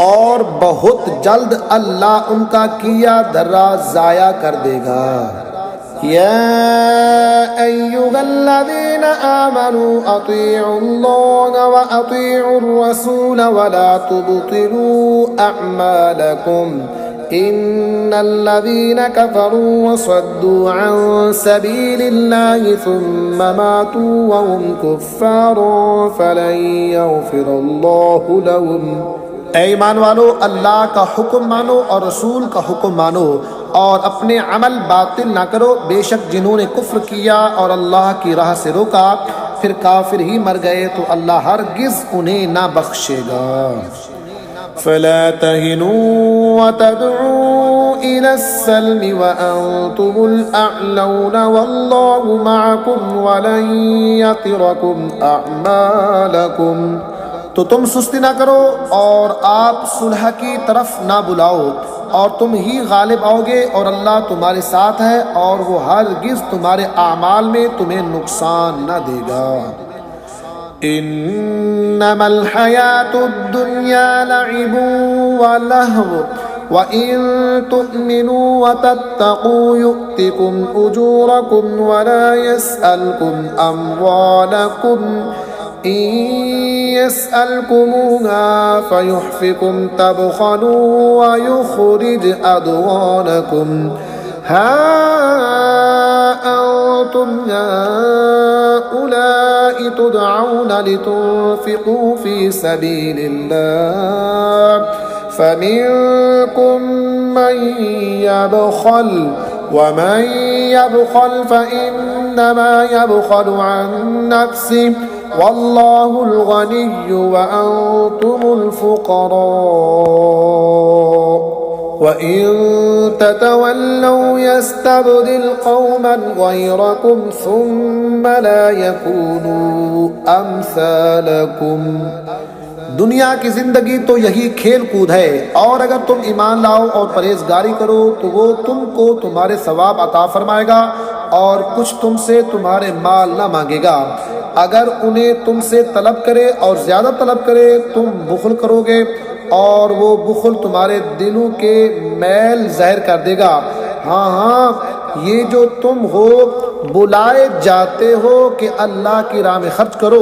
और बहुत जल्द अल्लाह उनका किया धर्रा ज़ाया कर देगा। या अय्युहल्लज़ीन आमनू अतीउल्लाह व अतीउर रसूल वला तुबतिलू अअमालकुम इन्नल्लज़ीन कफ़रू वसद्दू अन सबीलिल्लाहि सुम्म मातू वहुम कुफ़्फ़ारुन फलन यग़फ़िरल्लाहु लहुम। ऐ ईमान वालो, अल्लाह का हुक्म मानो और रसूल का हुक्म मानो और अपने अमल बातिल ना करो। बेशक जिन्होंने कुफ्र किया और अल्लाह की राह से रोका फिर काफिर ही मर गए तो अल्लाह हरगिज़ उन्हें ना बख्शेगा। फला तहिनू व तदऊ इलस्सल्मि व अंतुमुल अअलौना वल्लाहु मअकुम वलन यतिरकुम अअमालकुम। तो तुम सुस्ती ना करो और आप सुलह की तरफ ना बुलाओ, और तुम ही गालिब आओगे, और अल्लाह तुम्हारे साथ है और वो हरगिज़ तुम्हारे आमाल में तुम्हें नुकसान न देगा। इन्नमल हयातुद दुनिया लइबुन व लहव व इन तुमिनू व तत्तकू युअतिकुम उजूरकुम व ला यसअलकुम अमवालकुम इन यसअलकुमुहा फयुहफिकुम तबखलू व युखरिज अदगानकुम हा अंतुम हाउलाइ तुदअऊन लितुनफिकू फी सबीलिल्लाह फमिनकुम मन यबखल वमन यबखल फइन्नमा यबखलु अन नफ्सिहि वल्लाहुल गनिय्यु व अंतुमुल फुक़रा व इन ततवल्लौ यस्तबदिल कौमन गयरकुम सुम्म ला यकूनू अम्सालकुम। दुनिया की जिंदगी तो यही खेल कूद है, और अगर तुम ईमान लाओ और परहेजगारी करो तो वो तुमको तुम्हारे सवाब अता फरमाएगा और कुछ तुमसे तुम्हारे माल ना मांगेगा। अगर उन्हें तुमसे तलब करे और ज़्यादा तलब करे तुम बुखल करोगे, और वो बुखल तुम्हारे दिलों के मैल ज़ाहिर कर देगा। हाँ हाँ, ये जो तुम हो बुलाए जाते हो कि अल्लाह की राह में खर्च करो,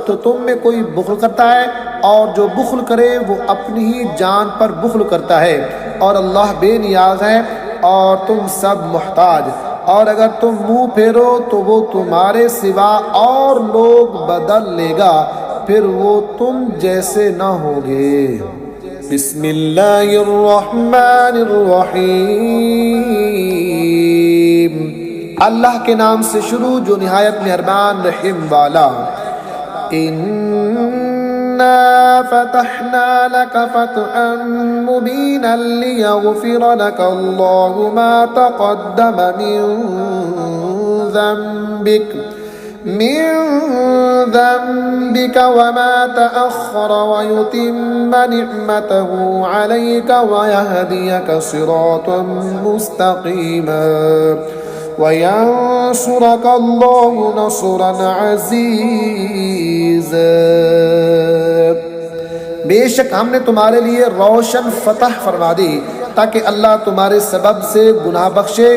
तो तुम में कोई बुखल करता है, और जो बुखल करे वो अपनी ही जान पर बुखल करता है, और अल्लाह बेनियाज है और तुम सब मुहताज। और अगर तुम मुंह फेरो तो वो तुम्हारे सिवा और लोग बदल लेगा, फिर वो तुम जैसे न होगे। बिस्मिल्लाहिर्रहमानिर्रहीम। अल्लाह के नाम से शुरू जो निहायत मेहरबान रहीम वाला। इन्ना फतहना लक फतहन मुबीनन लियगफिर लक अल्लाहु मा तक़द्दम मिन ज़म्बिक वमा तअख़्ख़र वयुतिम्म निअमतहु अलैक वयहदियक सिरातन मुस्तक़ीमा वयंसुरक अल्लाहु नस्रन अज़ीज़ा। बेशक हमने तुम्हारे लिए रोशन फतह फरमा दी ताकि अल्लाह तुम्हारे सबब से गुनाह बख्शे,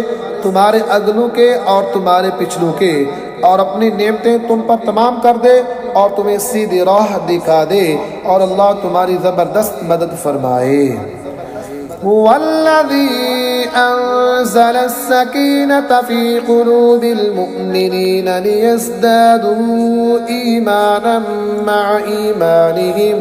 तुम्हारे अगलों के और तुम्हारे पिछलों के, और अपनी नेमतें तुम पर तमाम कर दे और तुम्हें सीधी राह दिखा दे, और अल्लाह तुम्हारी ज़बरदस्त मदद फरमाए। हुवल्लज़ी अंज़ल अस्सकीनत फ़ी क़ुलूबिल मुअ्मिनीन लियज़दादू ईमानन मअ ईमानिहिम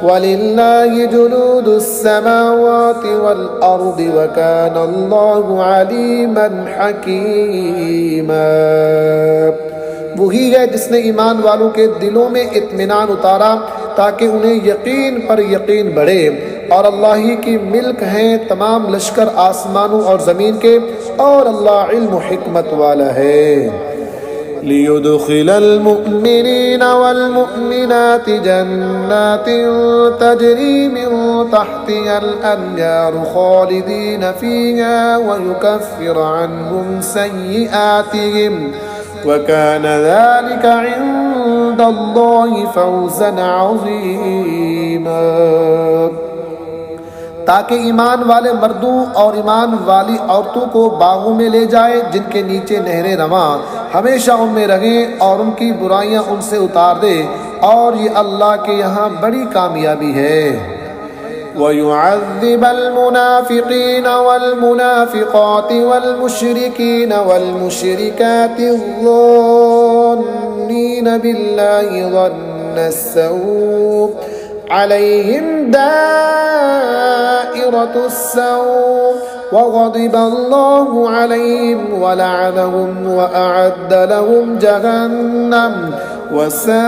वलिल्लाहि जुनूदुस समावाति वल अर्दि व काना अल्लाहु अलीमन हकीमा। वही है जिसने ईमान वालों के दिलों में इत्मीनान उतारा ताकि उन्हें यकीन पर यकीन बढ़े, और अल्लाह ही की मिल्क हैं तमाम लश्कर आसमानों और ज़मीन के, और अल्लाह इल्म व हिकमत वाला है। लियुदखिलल मुअ्मिनीन वल मुअ्मिनाति जन्नातिन तजरी मिन तहतिहल अन्हार खालिदीन फीहा व युकफ्फिर अन्हुम सय्यिआतिहिम व काना ज़ालिका इंदल्लाहि फौज़न अज़ीमा। ताकि ईमान वाले मर्दों और ईमान वाली औरतों को बागों में ले जाए जिनके नीचे नहरें रवां, हमेशा उनमें रहें और उनकी बुराइयां उनसे उतार दे, और ये अल्लाह के यहाँ बड़ी कामयाबी है। वयुअज़्ज़िबल मुनाफ़िक़ीन वल मुनाफ़िक़ाति वल मुशरिकीन वल मुशरिकाति ज़ान्नीन बिल्लाहि ज़न्नस्सऊ अलैहिम दाइरतुस्सऊ वग़ज़िब अल्लाहु अलैहिम वलअनहुम वअअद्द लहुम जहन्नम वसाअत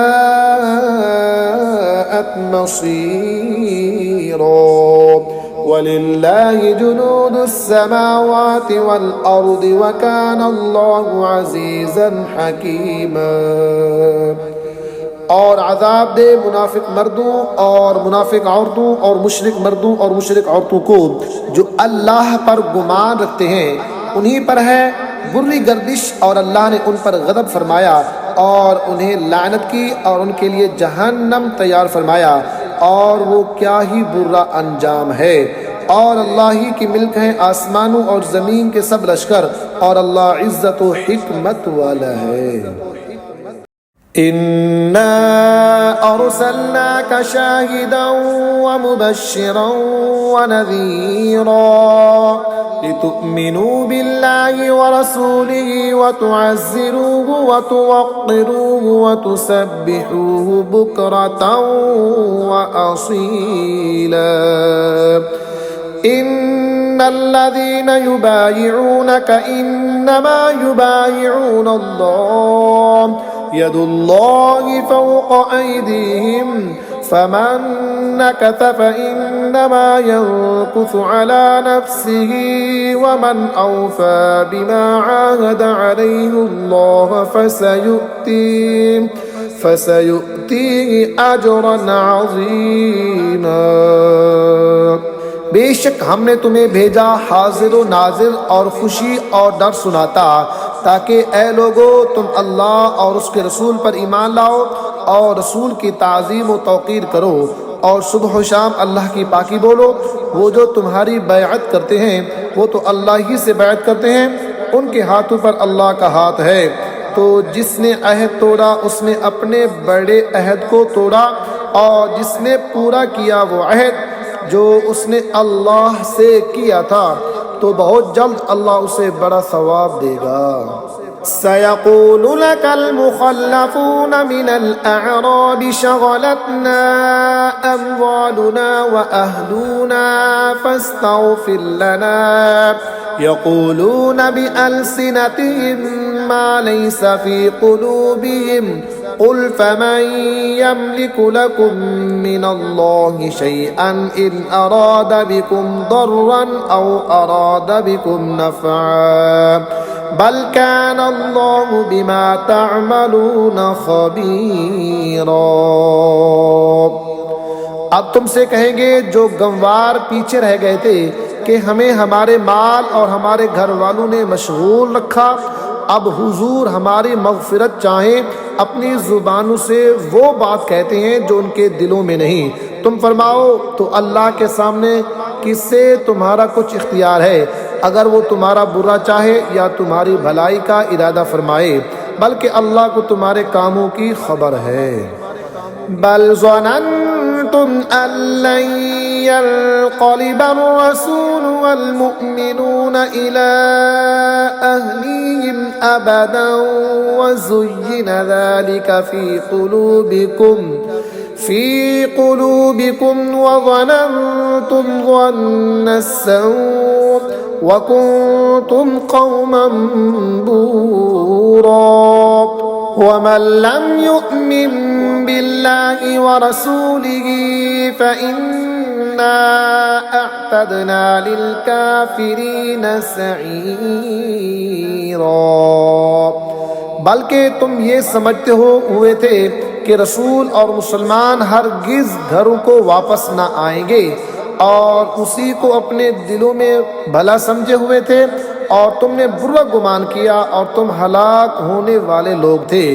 मसीरा। वलिल्लाहि जुनूदुस समावाति वल अर्दि व काना अल्लाहु अज़ीज़न हकीमा। और अज़ाब दे मुनाफिक मर्दों और मुनाफिक औरतों और मुशरिक मर्दों और मुशरिक औरतों को जो अल्लाह पर गुमान रखते हैं, उन्हीं पर है बुरी गर्दिश, और अल्लाह ने उन पर गज़ब फरमाया और उन्हें लानत की और उनके लिए जहन्नम तैयार फरमाया, और वो क्या ही बुरा अंजाम है। और अल्लाह ही की मिल्क है आसमानों और ज़मीन के सब लश्कर, और अल्लाह इज़्ज़त व हिकमत वाला है। इन्ना अरसलनाका शाहिदन व मुबश्शिरन व नज़ीरा लितुअ्मिनू बिल्लाहि व रसूलिहि व तुअज़्ज़िरूहु व तुवक़्क़िरूहु व तुसब्बिहूहु बुक्रतन व असीला। इन्नल्लज़ीना युबायिऊनका इन्नमा युबायिऊना अल्लाह यदुल्लाहि फ़ौक़ ऐदीहिम फमन नकथ फ़इन्नमा यनकुथु अला नफ़्सिही वमन औफ़ा बिमा आहद अलैहिल्लाह फसयुअतीहि अजरन अज़ीमा। बेशक हमने तुम्हें भेजा हाजिर व नाजिर और खुशी और डर सुनाता, ताकि ए लोगो तुम अल्लाह और उसके रसूल पर ईमान लाओ और रसूल की ताज़ीम व तौक़ीर करो, और सुबह व शाम अल्लाह की पाकी बोलो। वो जो तुम्हारी बैअत करते हैं वो तो अल्लाह ही से बैअत करते हैं, उनके हाथों पर अल्लाह का हाथ है। तो जिसने अहद तोड़ा उसने अपने बड़े अहद को तोड़ा, और जिसने पूरा किया वो अहद जो उसने अल्लाह से किया था, तो बहुत जल्द अल्लाह उसे बड़ा सवाब देगा। सयक़ूलु लकल मुख़ल्लफ़ून मिनल अअराबि शग़लतना अम्वालुना व अहलूना फ़स्तग़फ़िर लना यक़ूलून बिअल्सिनतिहिम मा लैस फ़ी क़ुलूबिहिम क़ुल फ़मन यमलिकु लकुम मिनल्लाहि शैअन इन अराद बिकुम दर्रन औ अराद बिकुम नफ़अन बल कानल्लाहु बिमा तअमलून ख़बीरा। अब तुमसे कहेंगे जो गंवार पीछे रह गए थे कि हमें हमारे माल और हमारे घर वालों ने मशगूल रखा, अब हुजूर हमारी मग़फ़िरत चाहें, अपनी ज़ुबानों से वो बात कहते हैं जो उनके दिलों में नहीं। तुम फरमाओ तो अल्लाह के सामने किससे तुम्हारा कुछ इख्तियार है, अगर वो तुम्हारा बुरा चाहे या तुम्हारी भलाई का इरादा फरमाए, बल्कि अल्लाह को तुम्हारे कामों की खबर है। बल ज़ननतुम अल्लन यन्क़लिबर रसूल वल मुअमिनूना इला अहलिहिम अबदन व ज़ुय्यिना ज़ालिका फ़ी क़ुलूबिकुम व ज़ननतुम ज़न्न अस्सऊअ व कुन्तुम क़ौमन बूरा। वमन लम युअमिन बिल्लाहि व रसूलिही फ़इन्ना अअतदना लिलकाफ़िरीन सईरा। बल्कि तुम ये समझते हुए थे कि रसूल और मुसलमान हरगिज़ घरों को वापस न आएंगे, और उसी को अपने दिलों में भला समझे हुए थे, और तुमने बुरा गुमान किया और तुम हलाक होने वाले लोग थे।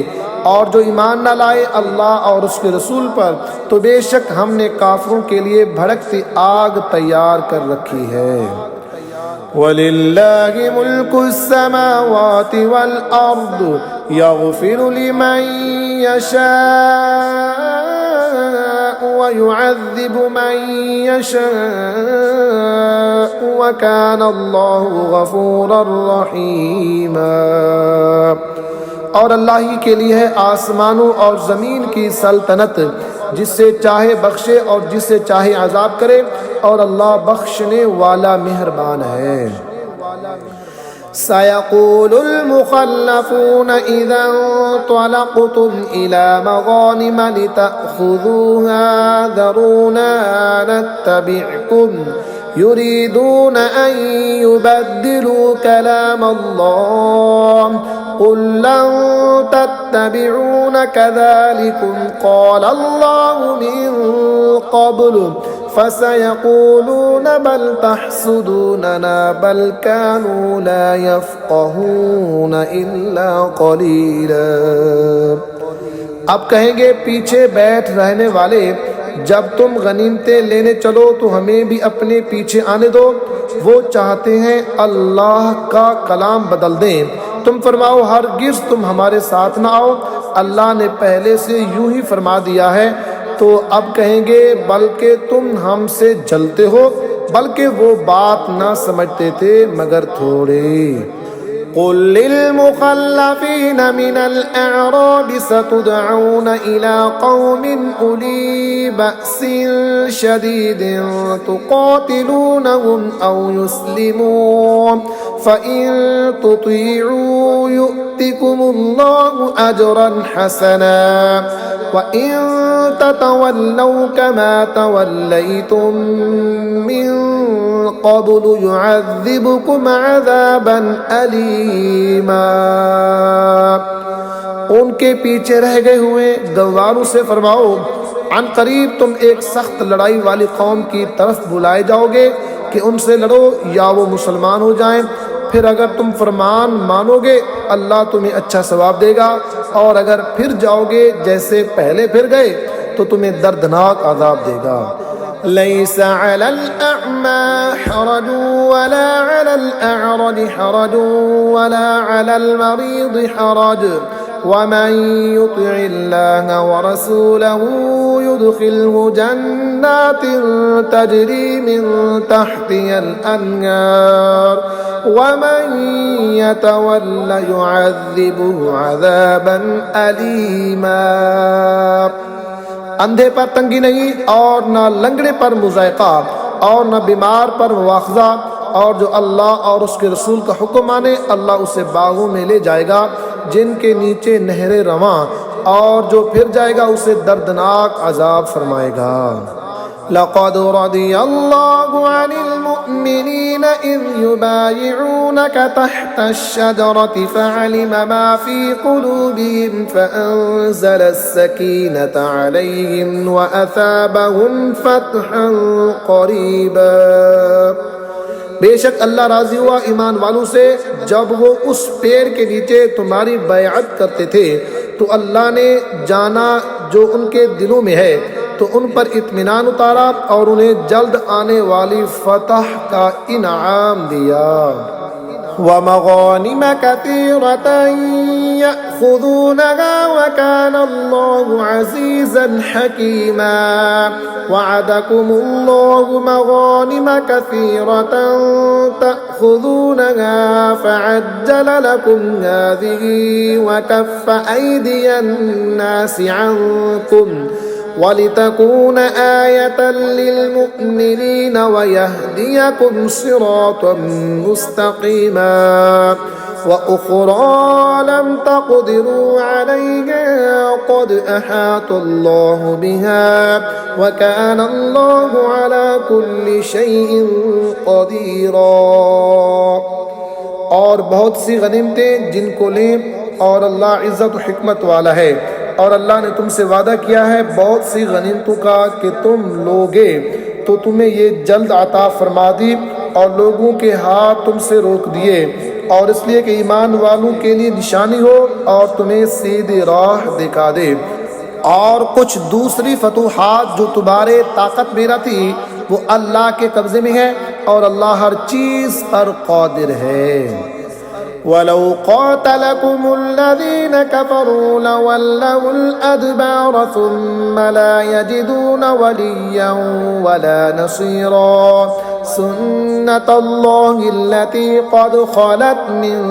और जो ईमान न लाए अल्लाह और उसके रसूल पर, तो बेशक हमने काफिरों के लिए भड़कती आग तैयार कर रखी है। वलिल्लाहि मुल्कुस समावाति वल अर्द यग़फिरु लिमन यशा व युअज़्ज़िबु मन यशा व काना अल्लाहु गफूरर रहीमा। और अल्लाह ही के लिए है आसमानों और ज़मीन की सल्तनत, जिससे चाहे बख्शे और जिससे चाहे अजाब करे, और अल्लाह बख्शने वाला मेहरबान है। सयक़ूलुल मुख़ल्लफ़ून इज़ा इंतलक़्तुम इला मग़ानिम लितअख़ुज़ूहा ज़रूना नत्तबि'कुम युरीदून अन युबद्दिलू कलाम अल्लाह क़ुल लन तत्तबि'ून कज़ालिकुम क़ाल अल्लाहु मिन क़ब्लु फसयक़ूलून बल तहसुदूनना बल कानू ला यफ़क़हून इल्ला क़लीला। अब कहेंगे पीछे बैठ रहने वाले, जब तुम गनीमतें लेने चलो तो हमें भी अपने पीछे आने दो। वो चाहते हैं अल्लाह का कलाम बदल दें। तुम फरमाओ हरगिज़ तुम हमारे साथ ना आओ, अल्लाह ने पहले से यूं ही फरमा दिया है। तो अब कहेंगे बल्कि तुम हमसे जलते हो, बल्कि वो बात ना समझते थे मगर थोड़े। क़ुल लिलमुख़ल्लफ़ीन मिनल अअराबि सतुदअून इला क़ौमिन उली बअसिन शदीदिन तुक़ातिलूनहुम औ युस्लिमून फ़इन तुतीअू युअतिकुमुल्लाहु अजरन हसना व इन ततवल्लौ कमा तवल्लैतुम मिन क़ब्लु युअज़्ज़िबकुम अज़ाबन अलीमा। उनके पीछे रह गए हुए गंवारों से फरमाओ, अन करीब तुम एक सख्त लड़ाई वाली कौम की तरफ बुलाए जाओगे कि उनसे लड़ो या वो मुसलमान हो जाएं। फिर अगर तुम फरमान मानोगे अल्लाह तुम्हें अच्छा सवाब देगा, और अगर फिर जाओगे जैसे पहले फिर गए तो तुम्हें दर्दनाक अज़ाब देगा। लैसा अलल अअमा हरजु वला अलल अअरज हरजु वला अलल मरीद हरज वमन युतिइल्लाह व रसूलहू युदखिलहु जन्नातिन तजरी मिन तहतिहल अन्हार वमन यतवल्ला युअज़्ज़िबहु अज़ाबन अलीमा। अंधे पर तंगी नहीं और न लंगड़े पर मुज़ायक़ा और न बीमार पर मुआख़ज़ा, और जो अल्लाह और उसके रसूल का हुक्म माने अल्लाह उसे बागों में ले जाएगा जिनके नीचे नहरें रवां, और जो फिर जाएगा उसे दर्दनाक अजाब फरमाएगा। लक़द रदियल्लाहु अनिल मुअ्मिनीना इज़ युबायिऊनका तहतश-शजरति फ़अलिमा मा फ़ी क़ुलूबिहिम फ़अन्ज़लस-सकीनता अलैहिम व असाबहुम फ़तहन क़रीबा। बेशक अल्लाह राज़ी हुआ ईमान वालों से जब वो उस पेड़ के नीचे तुम्हारी बैअत करते थे, तो अल्लाह ने जाना जो उनके दिलों में है, तो उन पर इत्मीनान उतारा और उन्हें जल्द आने वाली फतह का इनाम दिया। वमग़ानिम कसीरतन यअख़ुज़ूनहा वकान अल्लाहु अज़ीज़न हकीमा। वअदकुमुल्लाहु मग़ानिम कसीरतन तअख़ुज़ूनहा फ़अज्जल लकुम हाज़िही वकफ़्फ़ ऐदियन नासि अन्कुम वलितकून आयतन लिलमुअ्मिनीन वयहदियकुम सिरातन मुस्तक़ीमा वउख़रा लम तक़दिरू अलैहा क़द अहातल्लाहु बिहा वकान अल्लाहु अला कुल्लि शैइन क़दीरा। और बहुत सी गनीमतें जिनको लें, और अल्लाह इज़्ज़त व हिकमत वाला है, और अल्लाह ने तुमसे वादा किया है बहुत सी गनीमतों का कि तुम लोगे तो तुम्हें ये जल्द अता फरमा दी, और लोगों के हाथ तुमसे रोक दिए, और इसलिए कि ईमान वालों के लिए निशानी हो और तुम्हें सीधी राह दिखा दे। और कुछ दूसरी फतूहात जो तुम्हारे ताकत में न थी वो अल्लाह के कब्ज़े में है, और अल्लाह हर चीज़ पर क़ादिर है। वलौ क़ातलकुमुल्लज़ीन कफ़रू लवल्लवुल अदबार सुम्मा ला यजिदून वलिय्यन वला नसीरा सुन्नतल्लाहिल्लती क़द ख़लत मिन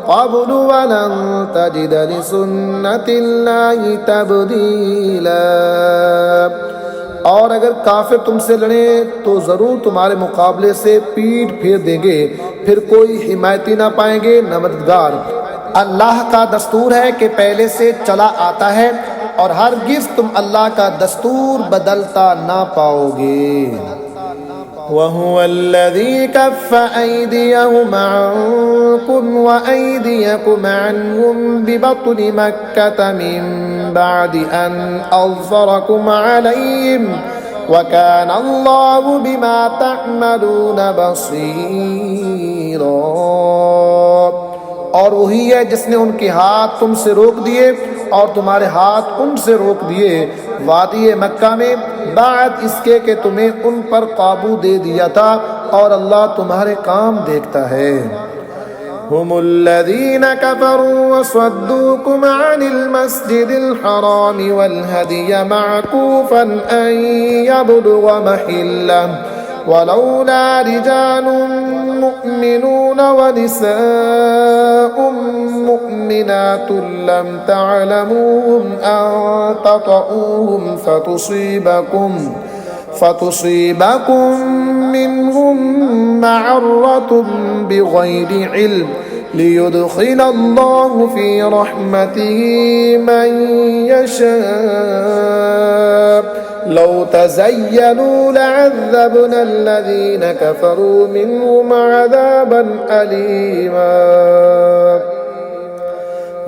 क़ब्लु वलन तजिद लिसुन्नतिल्लाहि तब्दीला। और अगर काफिर तुमसे लड़े तो ज़रूर तुम्हारे मुकाबले से पीठ फेर देंगे, फिर कोई हिमायती ना पाएंगे न मददगार। अल्लाह का दस्तूर है कि पहले से चला आता है, और हरगिज़ तुम अल्लाह का दस्तूर बदलता ना पाओगे। वहुवल्लज़ी कफ़्फ़ ऐदियहुम अन्कुम व ऐदियकुम अन्हुम बिबत्नि मक्कत मिन बअदि अन अज़फ़रकुम अलैहिम व कान अल्लाहु बिमा तअमलून बसीरा। और वही है जिसने उनके हाथ तुमसे रोक दिए और तुम्हारे हाथ उनसे रोक दिए वादी मक्का में, बाद इसके कि तुम्हें उन पर काबू दे दिया था, और अल्लाह तुम्हारे काम देखता है। हुमुल्लज़ीन कफ़रू वसद्दूकुम अनिल मस्जिदिल हरामि वल हदिय मअकूफ़न अन यबलुग़ महिल्लह वलौला रिजालुम मुअ्मिनून व निसाउम मुअ्मिनातुन लम तअलमूहुम अन ततऊहुम फतुसीबकुम मिनहुम मअर्रतुम बिग़ैरि इल्म लियुदखिलल्लाहु फी रहमतिही मन यशा लौ तज़य्यनू लअज़्ज़बना अल्लज़ीन कफ़रू मिनहुम अज़ाबन अलीमा।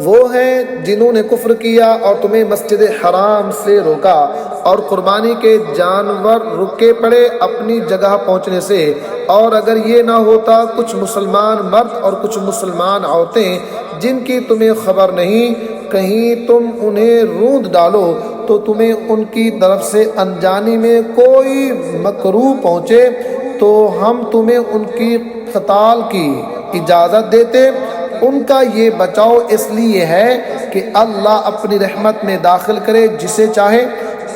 वो हैं जिन्होंने कुफ्र किया और तुम्हें मस्जिद हराम से रोका, और कुर्बानी के जानवर रुके पड़े अपनी जगह पहुँचने से। और अगर ये ना होता कुछ मुसलमान मर्द और कुछ मुसलमान औरतें जिनकी तुम्हें खबर नहीं, कहीं तुम उन्हें रूंध डालो तो तुम्हें उनकी तरफ से अनजानी में कोई मकरूह पहुँचे तो हम तुम्हें उनकी क़ताल की इजाज़त देते। उनका ये बचाव इसलिए है कि अल्लाह अपनी रहमत में दाखिल करे जिसे चाहे।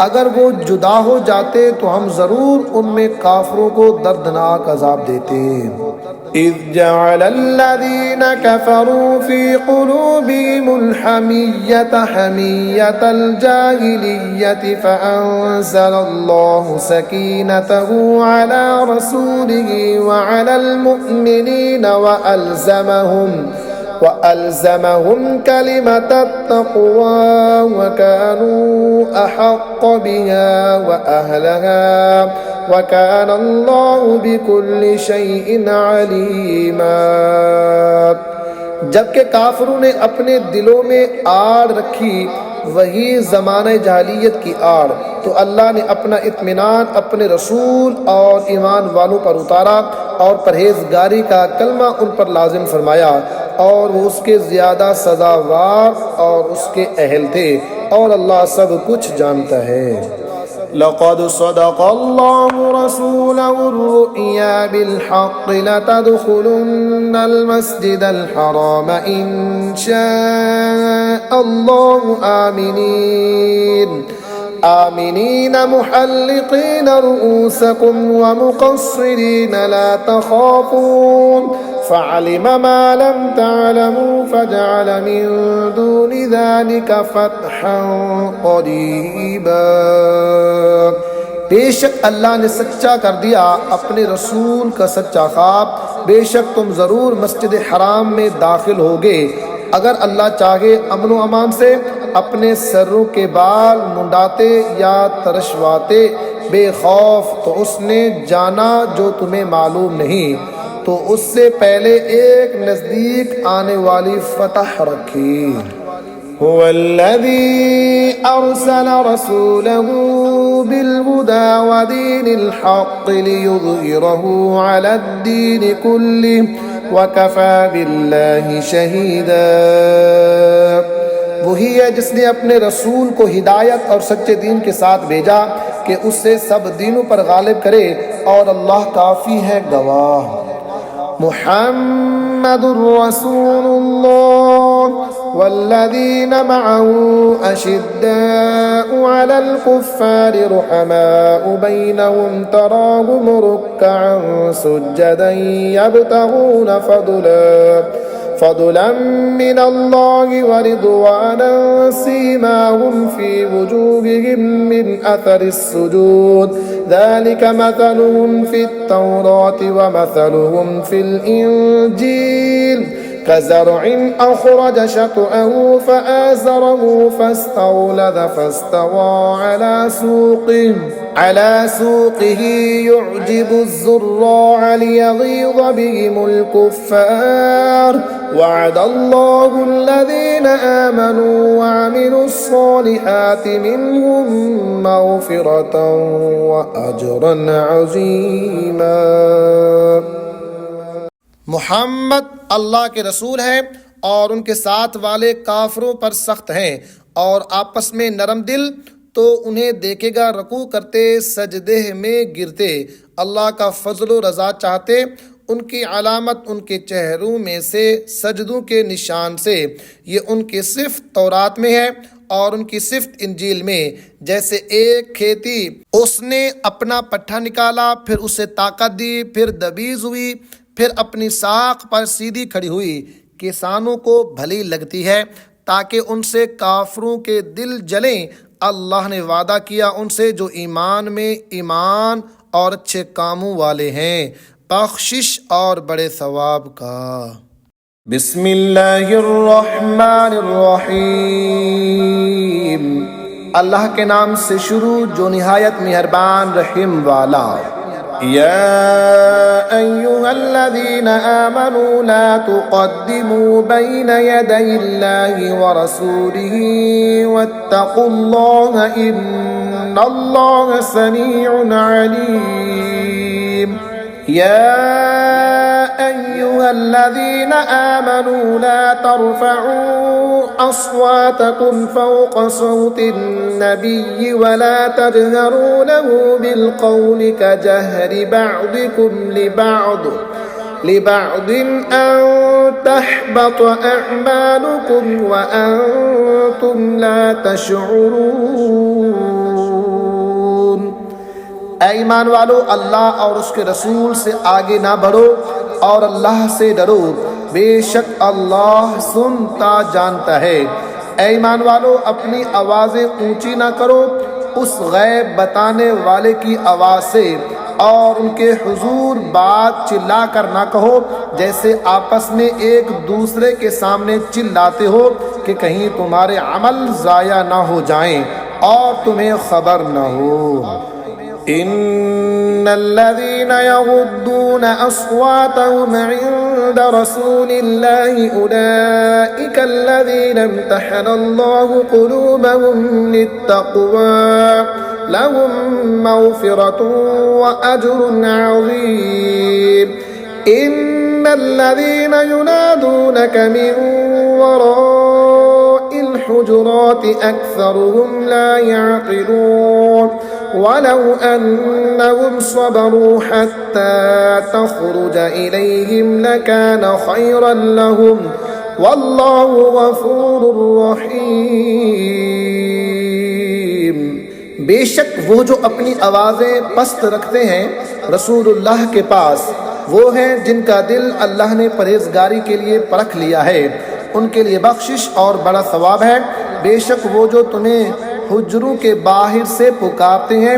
अगर वो जुदा हो जाते तो हम ज़रूर उनमें काफिरों को दर्दनाक अजाब देते। इज़ जअलल्लज़ीना कफ़रू फ़ी क़ुलूबिहिमुल हमिय्यत हमिय्यतल जाहिलिय्यति फ़अंज़लल्लाहु सकीनतहु अला रसूलिही व अलल मुअ्मिनीन वअल्ज़महुम कलिमतत तक़वा व कानू अहक़्क़ बिहा व अहलहा व कानल्लाहु बिकुल्लि शैइन अलीमा। जबकि काफिरों ने अपने दिलों में आड़ रखी, वही ज़माने जाहिलियत की आड़, तो अल्लाह ने अपना इत्मीनान अपने रसूल और ईमान वालों पर उतारा और परहेजगारी का कलमा उन पर लाजिम फरमाया, और वो उसके ज़्यादा सज़ावार और उसके अहल थे, और अल्लाह सब कुछ जानता है। लक़द सदक़ल्लाहु रसूलहु रु'या बिल-हक़्क़ लतदख़ुलुन्नल मस्जिदल हराम इंशाअल्लाहु आमिनीन मुहल्लिक़ीन रुऊसकुम व मुक़स्सिरीन ला तख़ाफ़ून फ़अलिम मा लम तअलमू फ़जअल मिन दूनि ज़ालिका फ़तहन क़रीबा। बेशक अल्लाह ने सच्चा कर दिया अपने रसूल का सच्चा ख्वाब, बेशक तुम ज़रूर मस्जिद हराम में दाखिल होगे। अगर अल्लाह चाहे अमन व अमान से अपने सरों के बाल मुंडाते या तरशवाते बेखौफ, तो उसने जाना जो तुम्हें मालूम नहीं, तो उससे पहले एक नज़दीक आने वाली फतह रखी। हुवल्लज़ी अरसल रसूलहू बिल-हुदा व दीनिल हक़्क़ लियुज़हिरहू अलद्दीनि कुल्लिहि व कफ़ा बिल्लाहि शहीदा। वही है जिसने अपने रसूल को हिदायत और सच्चे दीन के साथ भेजा कि उससे सब दीनों पर गालिब करे, और अल्लाह काफ़ी है गवाह। मुहम्मदुर रसूलुल्लाह वल्लज़ीना मअहू अशिद्दाउ अलल कुफ़्फ़ारि रुहमाउ बैनहुम तराहुम रुक्कअन सुज्जदन यब्तगून फदलन मिनल्लाहि व रिज़वानन सीमाहुम फ़ी वुजूहिहिम मिन अथरिस सुजूद ज़ालिका मसलुहुम फ़ित-तौराति व मसलुहुम फ़िल इंजील कज़रअन अख़रज शतअहू फ़आज़रहू फ़ास्तग़लज़ फ़ास्तवى अला सूक़िही युअजिबु ज़ुर्राअ लियग़ीज़ बिहिमुल कुफ़्फ़ार वअदल्लाहु अल्लज़ीना आमनू व अमिलुस्सालिहाति मिनहुम मग़फ़िरतन व अजरन अज़ीमा। मुहम्मद अल्लाह के रसूल हैं और उनके साथ वाले काफिरों पर सख्त हैं, और आपस में नरम दिल, तो उन्हें देखेगा रकू करते, सजदे में गिरते, अल्लाह का फजल व रज़ा चाहते। उनकी अलामत उनके चेहरों में से सजदों के निशान से, ये उनकी सिफ़त तौरात में है और उनकी सिफ़त इंजील में। जैसे एक खेती, उसने अपना पट्ठा निकाला, फिर उसे ताकत दी, फिर दबीज हुई, फिर अपनी साख पर सीधी खड़ी हुई। किसानों को भली लगती है ताकि उनसे काफिरों के दिल जलें। अल्लाह ने वादा किया उनसे जो ईमान में ईमान और अच्छे कामों वाले हैं, बख्शिश और बड़े सवाब का। बिस्मिल्लाहिर्रहमानिर्रहीम। अल्लाह के नाम से शुरू जो निहायत मेहरबान रहीम वाला। या अय्युहल्लज़ीना आमनू ला तुक़द्दिमू बैना यदयिल्लाहि व रसूलिही वत्तक़ुल्लाह इन्नल्लाह समीउन अलीम। या अय्युहल्लज़ीना आमनू ला तर्फ़अू अस्वातकुम फ़ौक़ सौतिन नबिय्यि वला तजहरू लहू बिलक़ौलि कजहरि बअदिकुम लिबअद लिबअदिन अन तहबत अअमालुकुम व अंतुम ला तशउरून। ऐ ईमान वालो, अल्लाह और उसके रसूल से आगे ना बढ़ो और अल्लाह से डरो, बेशक अल्लाह सुनता जानता है। ऐ ईमान वालो, अपनी आवाज़ें ऊंची ना करो उस गैब बताने वाले की आवाज़ से, और उनके हुजूर बात चिल्ला कर ना कहो जैसे आपस में एक दूसरे के सामने चिल्लाते हो कि कहीं तुम्हारे अमल ज़ाया ना हो जाएं और तुम्हें खबर न हो। इन्नल्लज़ीना यग़ुद्दूना अस्वातहुम इंद रसूलिल्लाहि उलाइकल्लज़ीना इम्तहनल्लाहु क़ुलूबहुम लित्तक़वा लहुम मग़फ़िरतुन व अज्रुन अज़ीम। इन्नल्लज़ीना युनादूनक मिन वराइल हुजुराति अक्सरुहुम ला यअक़िलून वलौ अन्नहुम सबरू हत्ता तख़रुज इलैहिम लकान खैरन लहुम वल्लाहु गफूरुर रहीम। बेशक वो जो अपनी आवाज़ें पस्त रखते हैं रसूलुल्लाह के पास, वो हैं जिनका दिल अल्लाह ने परहेजगारी के लिए परख लिया है, उनके लिए बख्शिश और बड़ा सवाब है। बेशक वो जो तुम्हें हुज्रों के बाहर से पुकारते हैं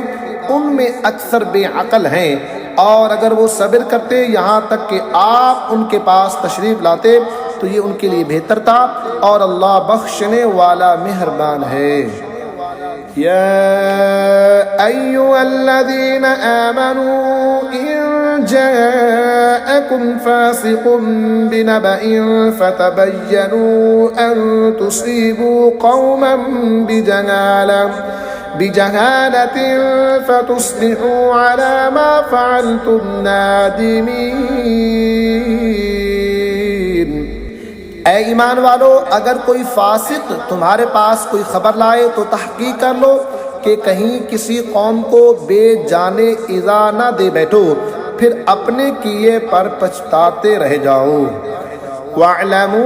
उनमें अक्सर बेअक्ल हैं, और अगर वो सब्र करते यहाँ तक कि आप उनके पास तशरीफ़ लाते तो ये उनके लिए बेहतर था, और अल्लाह बख्शने वाला मेहरबान है। या अय्युहल्लज़ीना आमनू इन जाअकुम फासिकुम बिनबइन फतबय्यनू अन तुसीबू कौमन बिजहालतिन फतुस्बिहू अला मा फ़अलतुम नादिमीन। ऐ ईमान वालो, अगर कोई फासिक तुम्हारे पास कोई खबर लाए तो तहकीक कर लो कि कहीं किसी कौम को बेजाने इज़ा ना दे बैठो, फिर अपने किए पर पछताते रह जाओ। वअलमू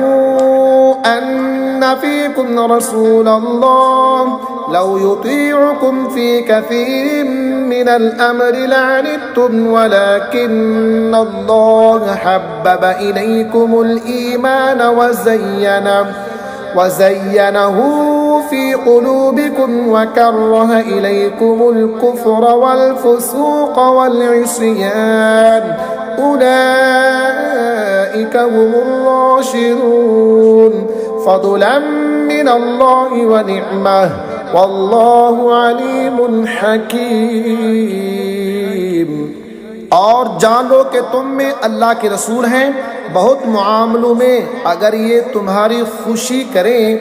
अन्न फीकुम रसूलल्लाह लौ युतीउकुम फी कसीरिन मिनल अम्रि लअनित्तुम वलकिन्नल्लाह हब्बब इलैकुमुल ईमान वज़य्यनहु फी क़ुलूबिकुम वकर्रह इलैकुमुल कुफ्र वल फुसूक़ वल इस्यान उलाइका हुमुर राशिदून फ़ज़लन मिनल्लाहि व निअमह वल्लाहु अलीमुन हकीम। और जान लो कि तुम में अल्लाह के रसूल हैं। बहुत मामलों में अगर ये तुम्हारी खुशी करें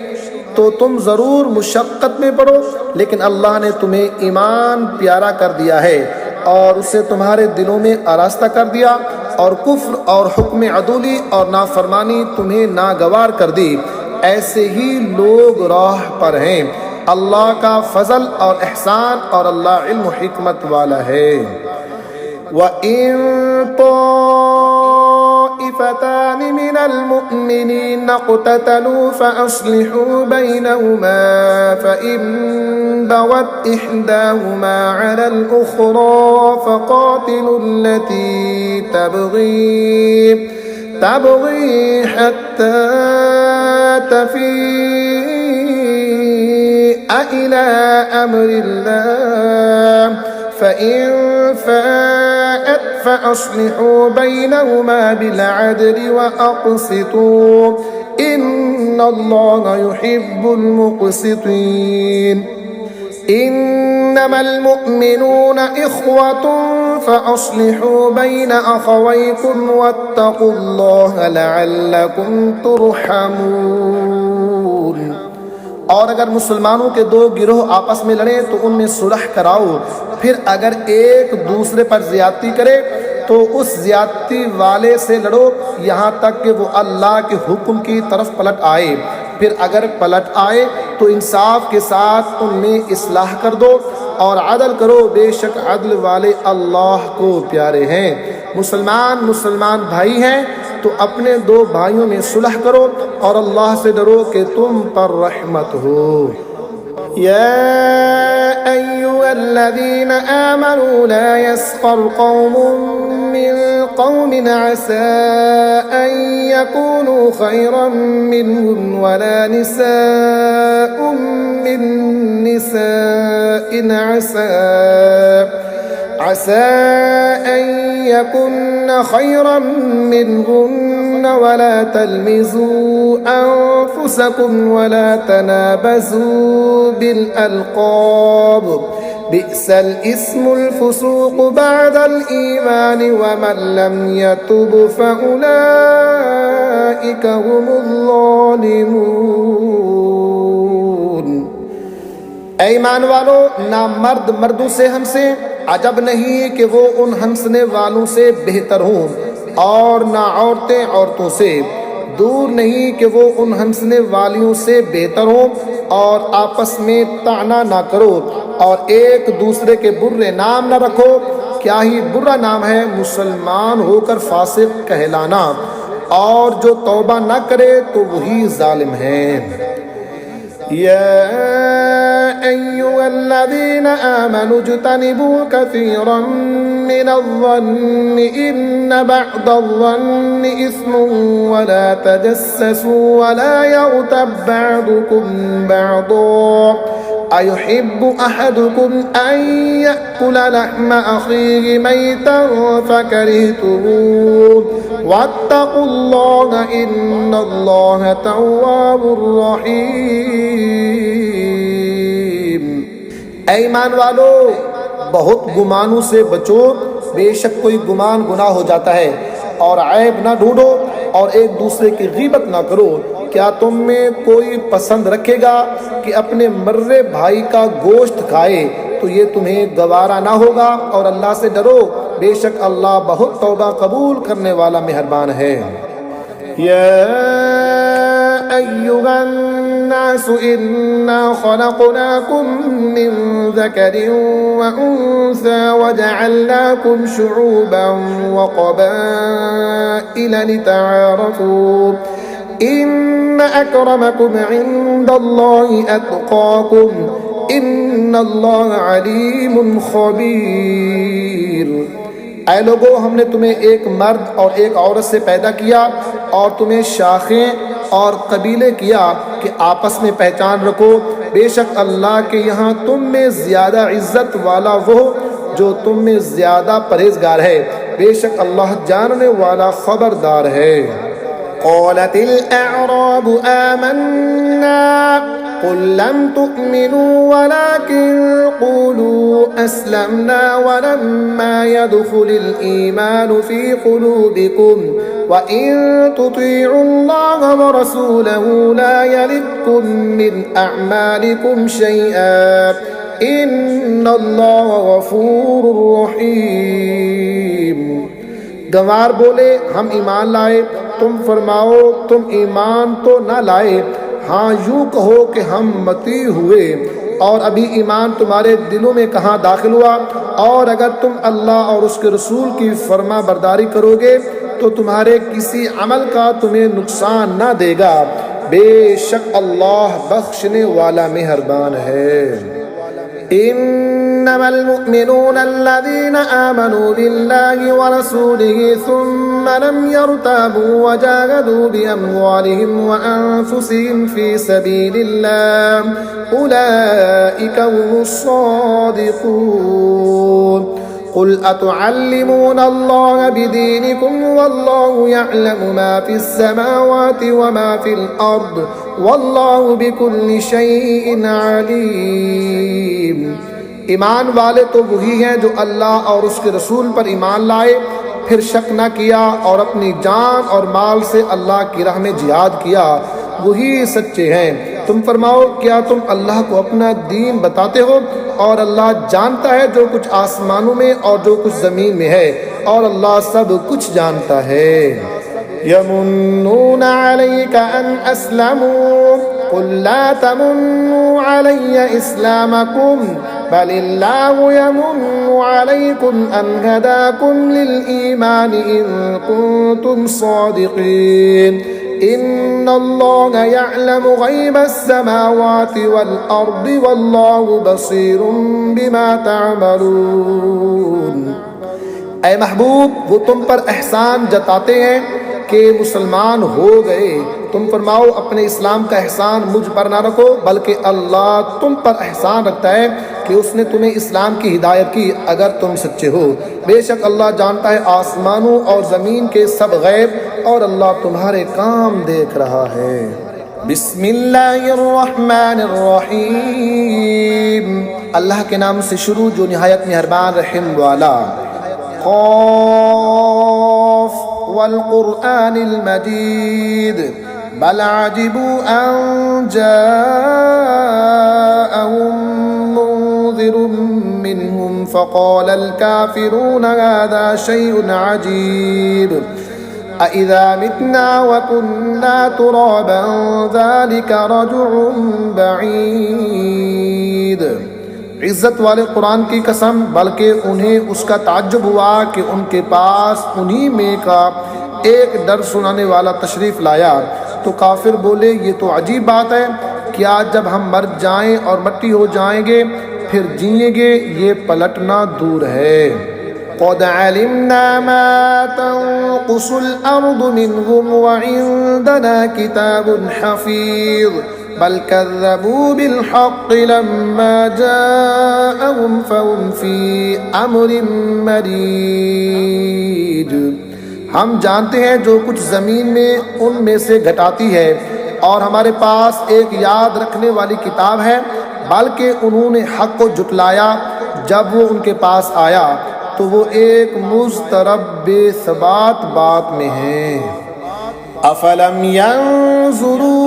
तो तुम ज़रूर मुशक्क़त में पड़ो, लेकिन अल्लाह ने तुम्हें ईमान प्यारा कर दिया है और उसे तुम्हारे दिलों में आरास्ता कर दिया, और कुफ्र और हुक्म अदूली और नाफरमानी तुम्हें नागवार कर दी। ऐसे ही लोग राह पर हैं। अल्लाह का फजल और एहसान, और अल्लाह इल्म हिकमत वाला है। वइन ताइफतान मिनल मुअमिनीन इक़्ततलू फ़अस्लिहू बैनहुमा फ़इन बग़त इहदाहुमा अलल उख़रा फ़क़ातिलुल्लती तबग़ी हत्ता तफ़ीअ इला अम्रिल्लाह फ़इन फ़ाअत फ़अस्लिहू बैनहुमा बिलअदलि वअक़्सितू इन्नल्लाहा युहिब्बुल मुक़्सितीन। इन्नमल मुअ्मिनूना इख़्वतुन फ़अस्लिहू बैन अख़वैकुम वत्तक़ुल्लाहा लअल्लकुम तुरहमून। और अगर मुसलमानों के दो गिरोह आपस में लड़े तो उनमें सुलह कराओ। फिर अगर एक दूसरे पर ज़्यादती करे तो उस ज़्यादती वाले से लड़ो यहाँ तक कि वो अल्लाह के हुक्म की तरफ पलट आए। फिर अगर पलट आए तो इंसाफ के साथ उनमें इस्लाह कर दो और अदल करो, बेशक अदल वाले अल्लाह को प्यारे हैं। मुसलमान मुसलमान भाई हैं तो अपने दो भाइयों में सुलह करो और अल्लाह से डरो कि तुम पर रहमत हो। या अय्युहल्लज़ीना आमनू ला यस्खर कौमुम मिन कौमिन असा अन यकूनू खैरन मिनहुम वला निसाउम मिन निसाइन عسى أن يكن خيرا منهن ولا تلمزوا أنفسكم ولا تنابزوا بالألقاب بئس الاسم الفسوق بعد الإيمان ومن لم يتب فأولئك هم الظالمون। ऐ ईमान वालों, ना मर्द मर्दों से हमसे अजब नहीं कि वो उन हंसने वालों से बेहतर हों, और ना औरतें औरतों से दूर नहीं कि वो उन हंसने वालियों से बेहतर हों, और आपस में ताना ना करो और एक दूसरे के बुरे नाम ना रखो। क्या ही बुरा नाम है मुसलमान होकर फासिक कहलाना, और जो तौबा ना करे तो वही जालिम है। या अय्युहल्लज़ीना आमनू इज्तनिबू कसीरन मिनज़-ज़न्नि इन्न बअदज़-ज़न्नि इस्मुन वला तजस्ससू वला यग़्तब बअदुकुम बअज़ा अयुहिब्बु अहदुकुम अन यअकुल लहम अखीहि मैतन फकरिहतुमूह वत्तक़ुल्लाह इन्नल्लाह तव्वाबुर रहीम। ऐ ईमान वालों, बहुत गुमानों से बचो, बेशक कोई गुमान गुनाह हो जाता है। और ऐब ना ढूंढो और एक दूसरे की गीबत ना करो। क्या तुम में कोई पसंद रखेगा कि अपने मर्रे भाई का गोश्त खाए? तो ये तुम्हें गवारा ना होगा। और अल्लाह से डरो, बेशक अल्लाह बहुत तौबा कबूल करने वाला मेहरबान है। या अय्युहन नासु इन्ना खलक़नाकुम मिन ज़करिन व उन्सा वजअलनाकुम शुऊबन व क़बाइल लितआरफू इन्न अक्रमकुम इंदल्लाहि अत्क़ाकुम इन्नल्लाह अलीमुन खबीर। ऐ लोगो, हमने तुम्हें एक मर्द और एक औरत से पैदा किया और तुम्हें शाखें और कबीले किया कि आपस में पहचान रखो। बेशक अल्लाह के यहाँ तुम में ज़्यादा इज्जत वाला वो जो तुम में ज़्यादा परहेजगार है। बेशक अल्लाह जानने वाला खबरदार है। क़ालतिल अअराबु आमन्ना क़ुल लम तुअमिनू वलाकिन क़ूलू अस्लमना वलम्मा यदख़ुलिल ईमानु फ़ी क़ुलूबिकुम व इन तुतीउल्लाह व रसूलहू ला यलिदकुम मिन अअमालिकुम शैअन इन्नल्लाह गफ़ूरुर रहीम। गंवार बोले, हम ईमान लाए। तुम फरमाओ, तुम ईमान तो न लाए, हाँ यूँ कहो कि हम मती हुए, और अभी ईमान तुम्हारे दिलों में कहाँ दाखिल हुआ। और अगर तुम अल्लाह और उसके रसूल की फरमा बरदारी करोगे तो तुम्हारे किसी अमल का तुम्हें नुकसान ना देगा। बेशक अल्लाह बख्शने वाला मेहरबान है। इन्नमल मुअमिनूना अल्लज़ीना आमनू बिल्लाहि व रसूलिहि सुम्मा लम यर्ताबू व जाहदू बिअम्वालिहिम व अनफुसिहिम फी सबीलिल्लाह उलाइका हुमुस सादिक़ून। क़ुल अतुअल्लिमूना अल्लाह बिदीनिकुम वल्लाहु यअलमु मा फिस समावाति व मा फिल अर्द वल्लाहु बिकुल्लि शैइन अलीम। ईमान वाले तो वही हैं जो अल्लाह और उसके रसूल पर ईमान लाए, फिर शक न किया और अपनी जान और माल से अल्लाह की राह में जिहाद किया, वही सच्चे हैं। तुम फरमाओ, क्या तुम अल्लाह को अपना दीन बताते हो? और अल्लाह जानता है जो कुछ आसमानों में और जो कुछ ज़मीन में है, और अल्लाह सब कुछ जानता है। यमुन्नूना अलैका अन अस्लमू कुल ला तमुन्नू अलैया इस्लामकुम बलिल्लाहु यमुन्नु अलैकुम अन हदाकुम लिल ईमान इन कुंतुम सादिकीन इन्नल्लाहा यअलमु गैबस समावाति वल अर्दि वल्लाहु बसीरुम बिमा तअमलून। ऐ महबूब, वो तुम पर एहसान जताते हैं कि मुसलमान हो गए। तुम फरमाओ अपने इस्लाम का एहसान मुझ पर ना रखो, बल्कि अल्लाह तुम पर एहसान रखता है कि उसने तुम्हें इस्लाम की हिदायत की अगर तुम सच्चे हो। बेशक अल्लाह जानता है आसमानों और ज़मीन के सब गैब, और अल्लाह तुम्हारे काम देख रहा है। बिस्मिल्लाहिर्रहमानिर्रहीम, अल्लाह के नाम से शुरू जो निहायत मेहरबान रहम वाला। क़ाफ़ वल क़ुरआनिल मजीद बल अजिबू अन जाअहुम मुन्ज़िरुम मिनहुम फ़क़ालल काफ़िरूना हाज़ा शैउन अजीब अइज़ा मितना व कुन्ना तुराबन ज़ालिका रज्उन बईद। इज़्ज़त वाले कुरान की कसम, बल्कि उन्हें उसका ताज्जुब हुआ कि उनके पास उन्हीं में का एक डर सुनाने वाला तशरीफ़ लाया। तो काफिर बोले, ये तो अजीब बात है, क्या जब हम मर जाएं और मट्टी हो जाएंगे फिर जिएंगे? ये पलटना दूर है। क़द अलिमना मा तंक़ुसुल अर्दु मिनहुम व इंदना किताबुन हफ़ीज़ बल कज़्ज़बू बिल हक़्क़ि लम्मा जाअहुम फ़हुम फ़ी अम्रिन मरीज। हम जानते हैं जो कुछ ज़मीन में उनमें से घटाती है, और हमारे पास एक याद रखने वाली किताब है, बल्कि उन्होंने हक़ को जुटलाया जब वो उनके पास आया तो वो एक मुज़तरब बेसबात बात में है। अफ़लम यंज़ुरू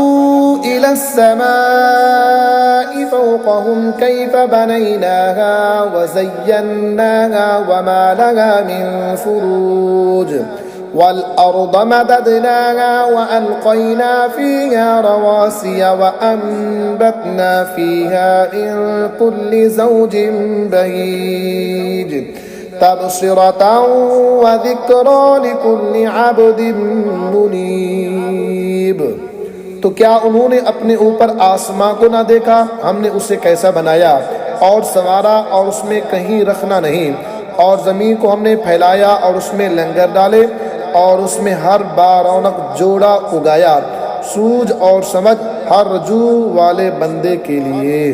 इलस समाई फ़ौक़हुम कैफ़ बनैनाहा व ज़य्यन्नाहा व मा लहा मिन फ़ुरूज वल अर्द मददनाहा व अलक़ैना फ़ीहा रवासिय व अम्बतना फ़ीहा मिन कुल्लि ज़ौजिन बहीज तबसिरतन व ज़िक्रा लिकुल्लि अब्दिन मुनीब। तो क्या उन्होंने अपने ऊपर आसमां को ना देखा? हमने उसे कैसा बनाया और संवारा, और उसमें कहीं रखना नहीं। और ज़मीन को हमने फैलाया और उसमें लंगर डाले, और उसमें हर बारौनक जोड़ा उगाया, सूझ और समझ हर रजू वाले बंदे के लिए।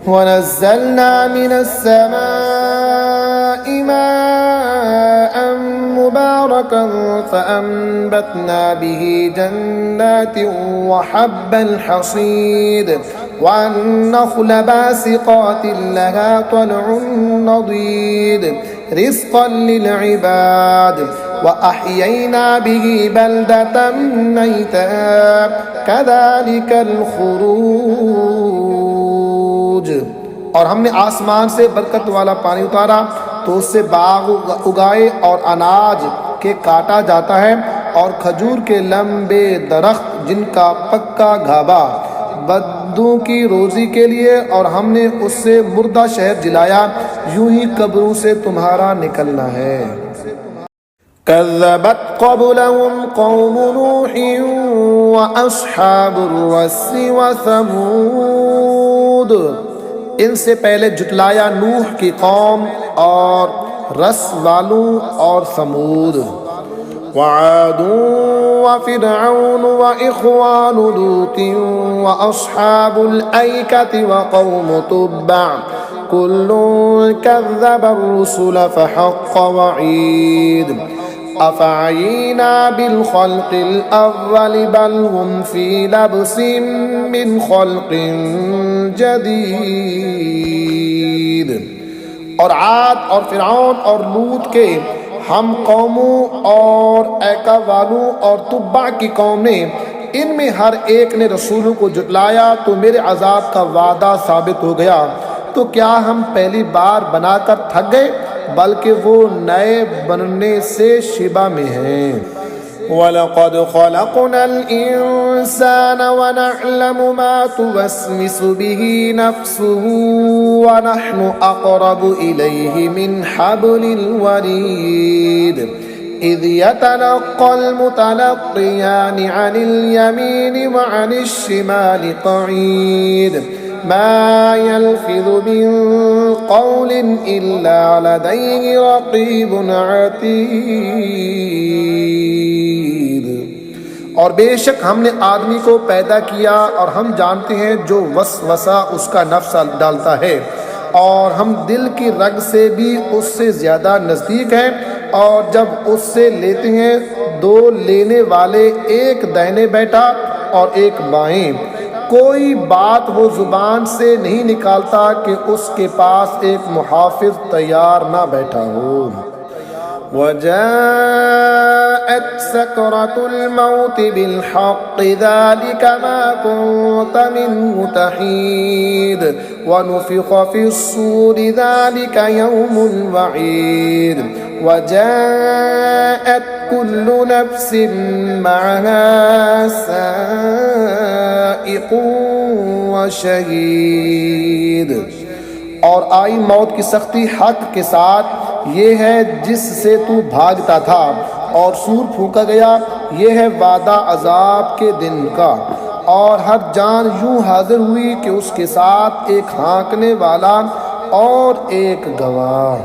वनज़्ज़लना मिनस्समाइ माअन मुबारकन फ़अंबतना बिही जन्नातिन व हब्बल हसीद वन्नख़्ल बासिक़ातिन लहा तलउन नदीद रिज़क़न लिलइबाद व अह्यैना बिही बलदतन मैता कज़ालिकल ख़ुरूज। और हमने आसमान से बरकत वाला पानी उतारा तो उससे बाग उगाए और अनाज के काटा जाता है, और खजूर के लंबे दरख्त जिनका पक्का घाबा बद्दू की रोजी के लिए, और हमने उससे मुर्दा शहर जिलाया, यूं ही कब्रों से तुम्हारा निकलना है। कज़्ज़बत क़ब्लहुम क़ौम नूहिन व अस्हाबुर रस्स व समूद। इनसे पहले जुटलाया नूह की कौम और रस वालों और समूद। व आदुन व फ़िरऔन व इख़वानु लूतिन व अस्हाबुल ऐकति व क़ौम तुब्बअ कुल्लुन कज़्ज़बर रुसुल फ़हक़्क़ वईद। अफ़अयीना बिल ख़ल्क़िल अव्वल बल हुम फ़ी लब्सिन मिन ख़ल्क़िन जदीद। और आद और फ़िरऔन और लूत के हम कौमों और ऐका वालों और तुब्बा की कौम ने, इनमें हर एक ने रसूलों को जुटलाया तो मेरे अजाब का वादा साबित हो गया। तो क्या हम पहली बार बनाकर थक गए, बल्कि वो नए बनने से शिबा में हैं। वलक़द ख़लक़नल इंसान वनअलमु मा तुवस्विसु बिही नफ्सुहु वनहनु अक़रबु इलैहि मिन हब्लिल वरीद इज़ यतलक़्क़ल मुतलक़्क़ियानि अनिल यमीनि व अनिश शिमालि क़ईद मा यल्फ़िज़ु मिन क़ौलिन इल्ला लदैहि रक़ीबुन अतीद। और बेशक हमने आदमी को पैदा किया और हम जानते हैं जो वसवसा उसका नफ्स डालता है, और हम दिल की रग से भी उससे ज़्यादा नज़दीक हैं। और जब उससे लेते हैं दो लेने वाले, एक दाहिने बैठा और एक बाएं, कोई बात वो ज़ुबान से नहीं निकालता कि उसके पास एक मुहाफ़िज़ तैयार ना बैठा हो। वजाअत सकरतुल मौत बिलहक़्क़ ज़ालिक मा कुन्त मिन्हु तहीद वनुफ़िख़ फ़िस्सूरि ज़ालिक यौमुल वईद वजाअत कुल्लु नफ्सिन मअहा साइक़ुन व शहीद। और आई मौत की सख्ती हक के साथ, ये है जिससे तू भागता था, और सूर फूंका गया, ये है वादा अजाब के दिन का। और हर जान यूं हाजिर हुई कि उसके साथ एक हाँकने वाला और एक गवाह।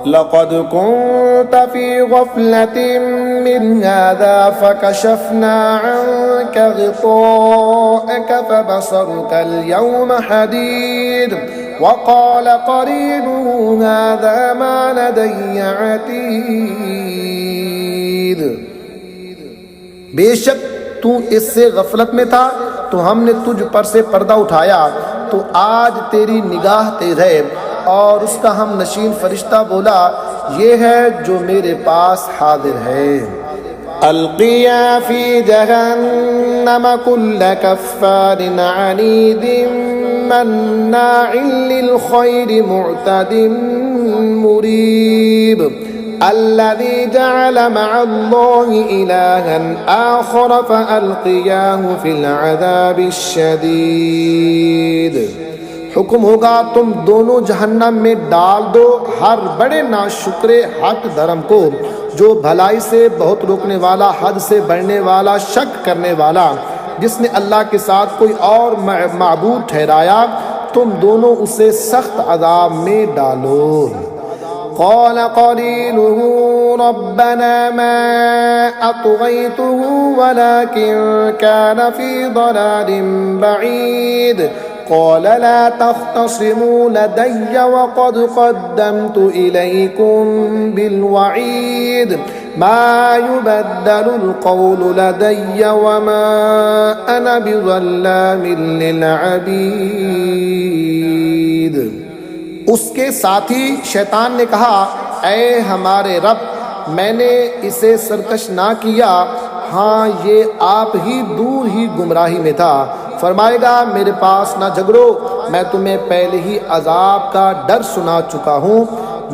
लक़द कुन्त फ़ी ग़फ़लतिन मिन हाज़ा फ़कशफ़ना अन्क ग़िताअक फ़बसरुक अल-यौम हदीद वक़ाल क़रीनुहु हाज़ा मा लदय्य अतीद। बेशक तू इससे गफलत में था, तो हमने तुझ पर से पर्दा उठाया, तो आज तेरी निगाह तेज है। और उसका हम नशीन फरिश्ता बोला, ये है जो मेरे पास हाजिर है। अलक़िया फ़ी जहन्नम कुल्ल कफ़्फ़ारिन अनीदिन मन्नाइन लिल ख़ैरि मुअतदिन मुरीब अल्लज़ी जअल मअल्लाहि इलाहन आख़र फ़अल्क़ियाहु फ़िल अज़ाबिश शदीद। हुक्म होगा तुम दोनों जहन्नम में डाल दो हर बड़े नाशुक्रे हक धर्म को, जो भलाई से बहुत रोकने वाला, हद से बढ़ने वाला, शक करने वाला, जिसने अल्लाह के साथ कोई और माबूद ठहराया, तुम दोनों उसे सख्त अज़ाब में डालो। क़ाल क़रीनुहु रब्बना मा अत्ग़यतुहु वलाकिन कान फ़ी ज़लालिन बईद क़ाल ला तख़्तसिमू लदय्य वक़द क़द्दमतु इलैकुम बिलवईद मा युबद्दलुल क़ौलु लदय्य वमा अना बिज़ल्लामिन लिलअबीद। उसके साथी शैतान ने कहा, ऐ हमारे रब, मैंने इसे सरकश ना किया, हाँ ये आप ही दूर ही गुमराही में था। फरमाएगा, मेरे पास ना झगड़ो, मैं तुम्हें पहले ही अजाब का डर सुना चुका हूँ।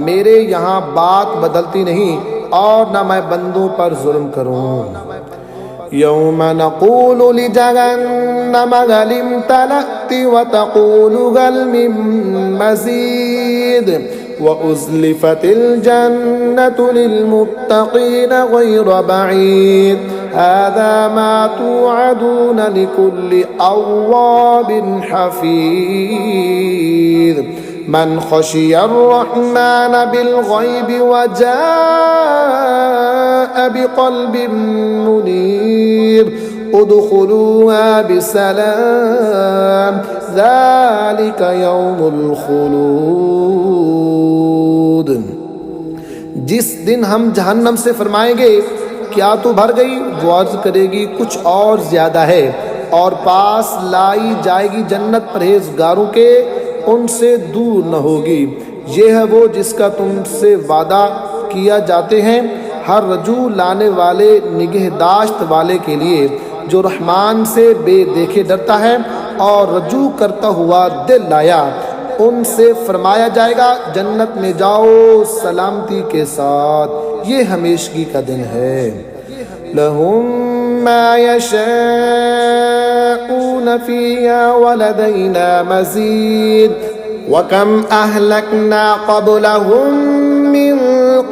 मेरे यहाँ बात बदलती नहीं, और न मैं बंदों पर जुल्म करूँ। यौम नक़ूलु लिजहन्नम हल इम्तलअति व तक़ूलु हल मिन मज़ीद व उज़्लिफ़तिल जन्नतु लिलमुत्तक़ीन ग़ैर बईद हाज़ा मा तुअदून लिकुल्लि अव्वाबिन हफ़ीज़ मन ख़शियर रहमान बिलग़ैबि व जाअ बिक़ल्बिन मुनीब उदख़ुलूहा बिसलाम ज़ालिक यौमुल ख़ुलूद। जिस दिन हम जहन्नम से फरमाएंगे, क्या तू भर गई? वो अर्ज़ करेगी, कुछ और ज़्यादा है। और पास लाई जाएगी जन्नत परहेज़गारों के, उनसे दूर न होगी। ये है वो जिसका तुमसे वादा किया जाते हैं, हर रजू लाने वाले निगहदाश्त वाले के लिए, जो रहमान से बेदेखे डरता है और रजू करता हुआ दिल लाया। उनसे फरमाया जाएगा, जन्नत में जाओ सलामती के साथ, ये हमेशगी का दिन है। लहुम मा यशाऊन फ़ीहा वलदैना मज़ीद वकम अहलकना क़ब्लहुम मिन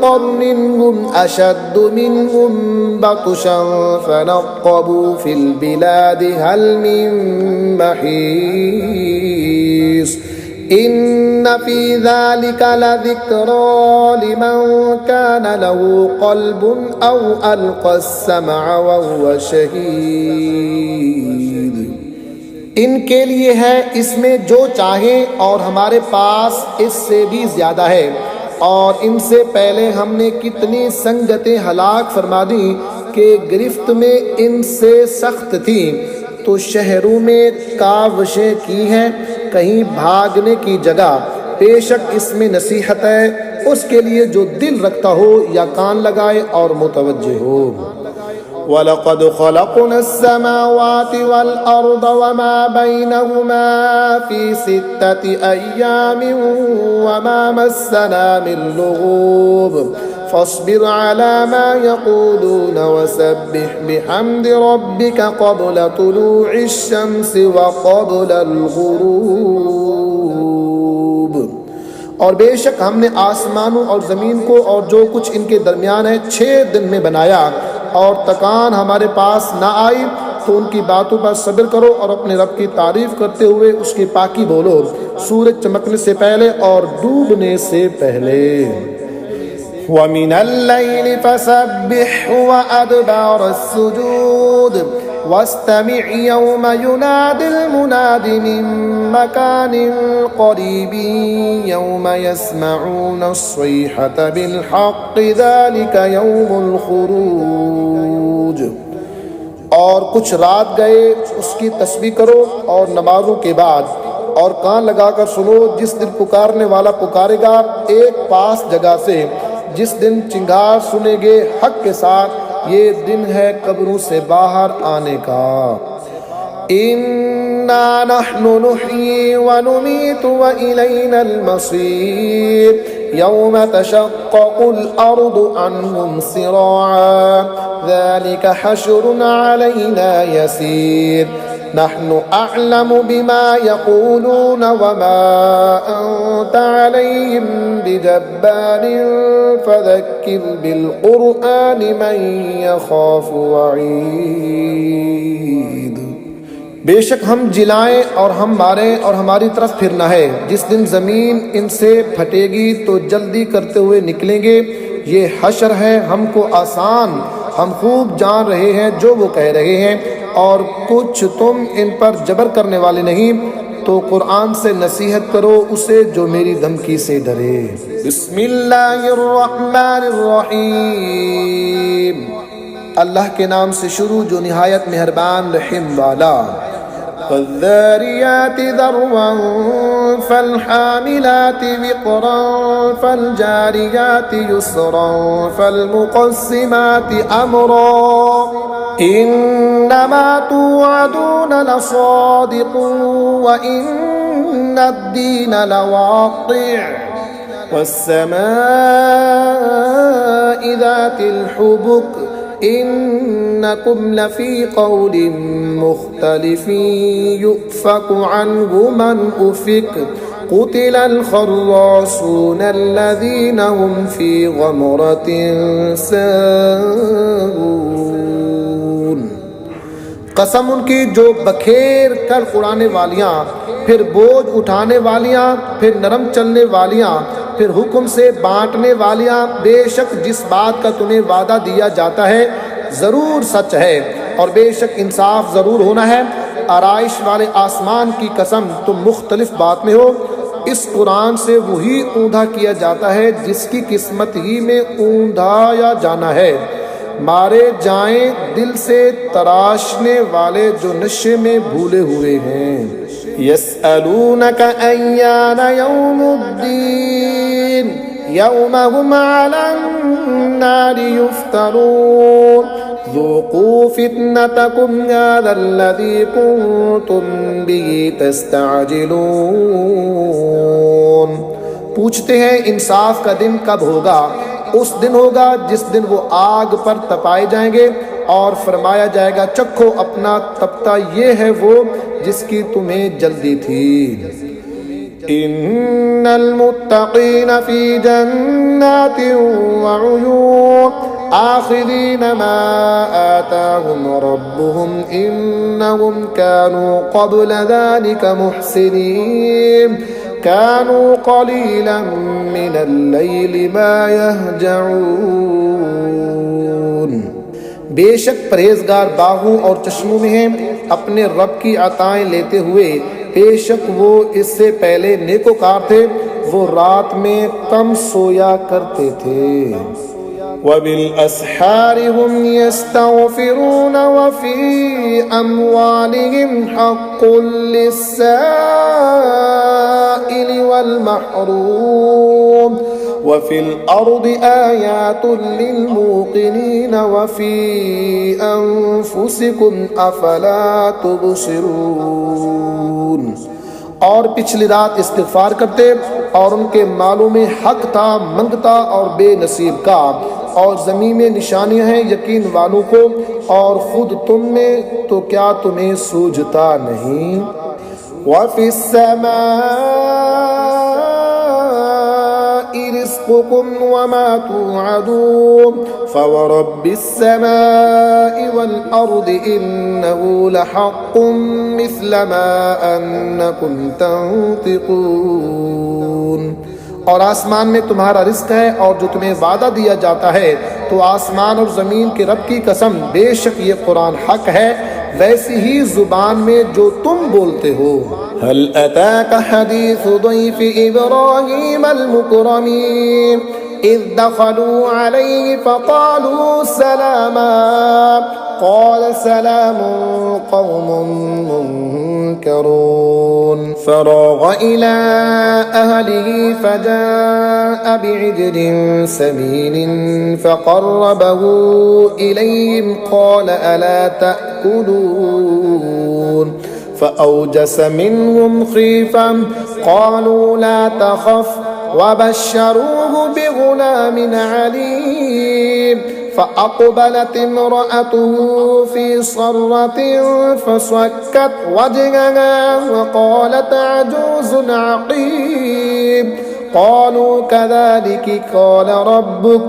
क़र्निन हुम अशद्दु मिनहुम बतशन फ़नक़्क़बू फ़िल बिलादि हल मिन महीस इन्न फ़ी ज़ालिका लज़िक्रा लिमन कान लहू क़ल्बुन औ अल्क़स्समअ वहुव शहीद। इनके लिए है इसमें जो चाहे और हमारे पास इससे भी ज़्यादा है। और इनसे पहले हमने कितनी संगतें हलाक फरमा दी कि गिरफ्त में इनसे सख्त थी, तो शहरों में कावशें की हैं, कहीं भागने की जगह। बेशक इसमें नसीहत है उसके लिए जो दिल रखता हो या कान लगाए और मुतवज्जे हो। वलक़द ख़लक़नस्समावाति वल अर्द वमा बैनहुमा फ़ी सित्तति अय्यामिन वमा मस्सना मिन लुग़ूब फ़स्बिर अला मा यक़ूलून वसब्बिह बिहम्दि रब्बिका क़ब्ल तुलूइश शम्सि व क़ब्लल ग़ुरूब। और बेशक हमने आसमानों और ज़मीन को और जो कुछ इनके दरमियान है 6 दिन में बनाया, और तकान हमारे पास ना आई तो उनकी बातों पर सब्र करो और अपने रब की तारीफ करते हुए उसकी पाकी बोलो, सूरज चमकने से पहले और डूबने से पहले। वमिनल लैलि फसब्बिहु व अदबारस सुजूद वस्तमिअ यौम युनादिल मुनादि मिन मकानिन क़रीबिन यौम यस्मऊनस-सैहत बिल हक़्क़ि ज़ालिका यौमुल ख़ुरूज। और कुछ रात गए उसकी तस्बीह करो और नमाजों के बाद, और कान लगाकर सुनो जिस दिन पुकारने वाला पुकारेगा एक पास जगह से, जिस दिन चिंगार सुनेंगे हक के साथ, ये दिन है कब्रों से बाहर आने का। इन्ना नहनु नुह्यी व नुमीतु व इलैनल मसीर यौम तशक्ककुल अर्दु अन्हुम सिराआ ज़ालिका हश्रुन अलैना यसीर नहनु अअलमु बिमा यक़ूलून वमा अंत अलैहिम बिजब्बारिन फज़क्किर बिलक़ुरआनि मन यख़ाफ़ु वईद। बेशक हम जिलाएं और हम मारें और हमारी तरफ फिरना है। जिस दिन ज़मीन इनसे फटेगी तो जल्दी करते हुए निकलेंगे। ये हशर है हमको आसान, हम खूब जान रहे हैं जो वो कह रहे हैं, और कुछ तुम इन पर जबर करने वाले नहीं। तो कुरान से नसीहत करो उसे जो मेरी धमकी से डरे। बिस्मिल्लाहिर्रहमानिर्रहीम। अल्लाह के नाम से शुरू जो निहायत मेहरबान रहम वाला। फ़ज़्ज़ारियाति ज़र्वन फ़ल्हामिलाति विक़रन फ़ल्जारियाति युस्रन फ़ल्मुक़स्सिमाति अम्रा इन्नमा तुअदून लसादिक़ुन व इन्नद्दीन लवाक़िअ वस्समाइ ज़ातिल हुबुक इन्नकुम लफ़ी क़ौलिन मुख़्तलिफ़िन युफ़कु अन्हु मन उफ़िक क़ुतिलल ख़र्रासून अल्लज़ीना हुम फ़ी ग़मरतिन साहून। कसम उनकी जो बखेर कर उड़ाने वालियाँ, फिर बोझ उठाने वालियाँ, फिर नरम चलने वालियाँ, फिर हुक्म से बांटने वालियाँ। बेशक जिस बात का तुम्हें वादा दिया जाता है ज़रूर सच है, और बेशक इंसाफ ज़रूर होना है। आराइश वाले आसमान की कसम तुम मुख्तलिफ बात में हो। इस कुरान से वही ऊंधा किया जाता है जिसकी किस्मत ही में ऊंधाया जाना है। मारे जाएं दिल से तराशने वाले जो नशे में भूले हुए हैं। यसअलूनका अय्यान यौमुद्दीन यौम हुम अलन नारि युफ्तरून ज़ूक़ू फ़ितनतकुम हाज़ल्लज़ी कुन्तुम बिही तस्तअजिलून। पूछते हैं इंसाफ का दिन कब होगा? उस दिन होगा जिस दिन वो आग पर तपाए जाएंगे और फरमाया जाएगा चखो अपना तपता, ये है वो जिसकी तुम्हें जल्दी थी। इन्नल मुत्तक़ीन फ़ी जन्नातिन व उयून आखिरीन मा आताहुम रब्बुहुम इन्नहुम कानू क़ब्ल ज़ालिका मुहसिनीन कानू क़लीलन मिनल लैलि मा यहजऊन। बेशक परहेजगार बाहों और चश्मों में हैं, अपने रब की अताएं लेते हुए, बेशक वो इससे पहले नेकोकार थे, वो रात में कम सोया करते थे। वबिल अस्हारि हुम यस्तग़फिरून वफ़ी अम्वालिहिम हक़्क़ुल लिस्साइल वल महरूम वफ़िल अर्दि आयातुल लिल मूक़िनीन वफ़ी अन्फुसिकुम अफ़ला तुबसिरून। और पिछली रात इस्तिग़फ़ार करते और उनके मालों में हक था मंगता और बेनसीब का, और ज़मीन में निशानियां हैं यकीन वालों को, और खुद तुम में तो क्या तुम्हें सूझता नहीं। वफ़िस समाई रिज़्क़ुकुम वमा तुअदून फ़वरब्बिस समाई वल अर्दि इन्नहु लहक़्क़ुम मिस्ल मा अन्नकुम तंतिक़ून। और आसमान में तुम्हारा रिस्क है और जो तुम्हें वादा दिया जाता है, तो आसमान और ज़मीन के रब की कसम, बेशक ये कुरान हक है वैसी ही जुबान में जो तुम बोलते हो। हल अताका हदीसु दैफि इब्राहीम अल मुकरमीन इज़ दख़लू अलैहि फ़क़ालू सलामा क़ाल सलामुन क़ौमुन मुनकरून फ़राग़ इला अहलिही फ़जाअ बिइज्लिन समीनिन फ़क़र्रबहू इलैहिम क़ाल अला तअकुलून फ़अौजस मिनहुम ख़ीफ़तन क़ालू ला तख़फ़ वबश्शरूहु बिग़ुलामिन अलीम फ़अक़बलत इम्रअतुहु फ़ी सर्रतिन फ़सक्कत वजहहा वक़ालत अजूज़ुन अक़ीम क़ालू कज़ालिकि क़ाल रब्बुक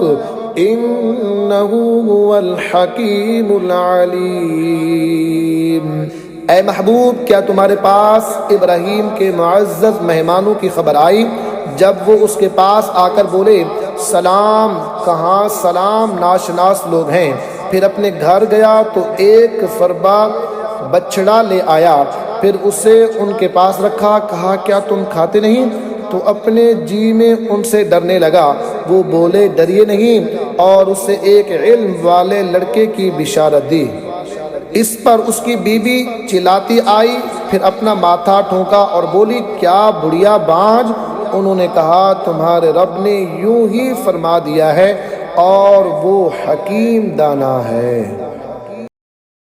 इन्नहु हुवल हकीमुल अलीम। ऐ महबूब, क्या तुम्हारे पास इब्राहीम के मुअज़्ज़ज़ मेहमानों की खबर आई जब वो उसके पास आकर बोले सलाम, कहाँ सलाम, नाशनास लोग हैं। फिर अपने घर गया तो एक फरबा बछड़ा ले आया, फिर उसे उनके पास रखा, कहा क्या तुम खाते नहीं? तो अपने जी में उनसे डरने लगा। वो बोले डरिए नहीं, और उसे एक इल्म वाले लड़के की बिशारत दी। इस पर उसकी बीबी चिल्लाती आई, फिर अपना माथा ठोंका और बोली क्या बुढ़िया बाँझ। उन्होंने कहा तुम्हारे रब ने यूं ही फरमा दिया है और वो हकीम दाना है।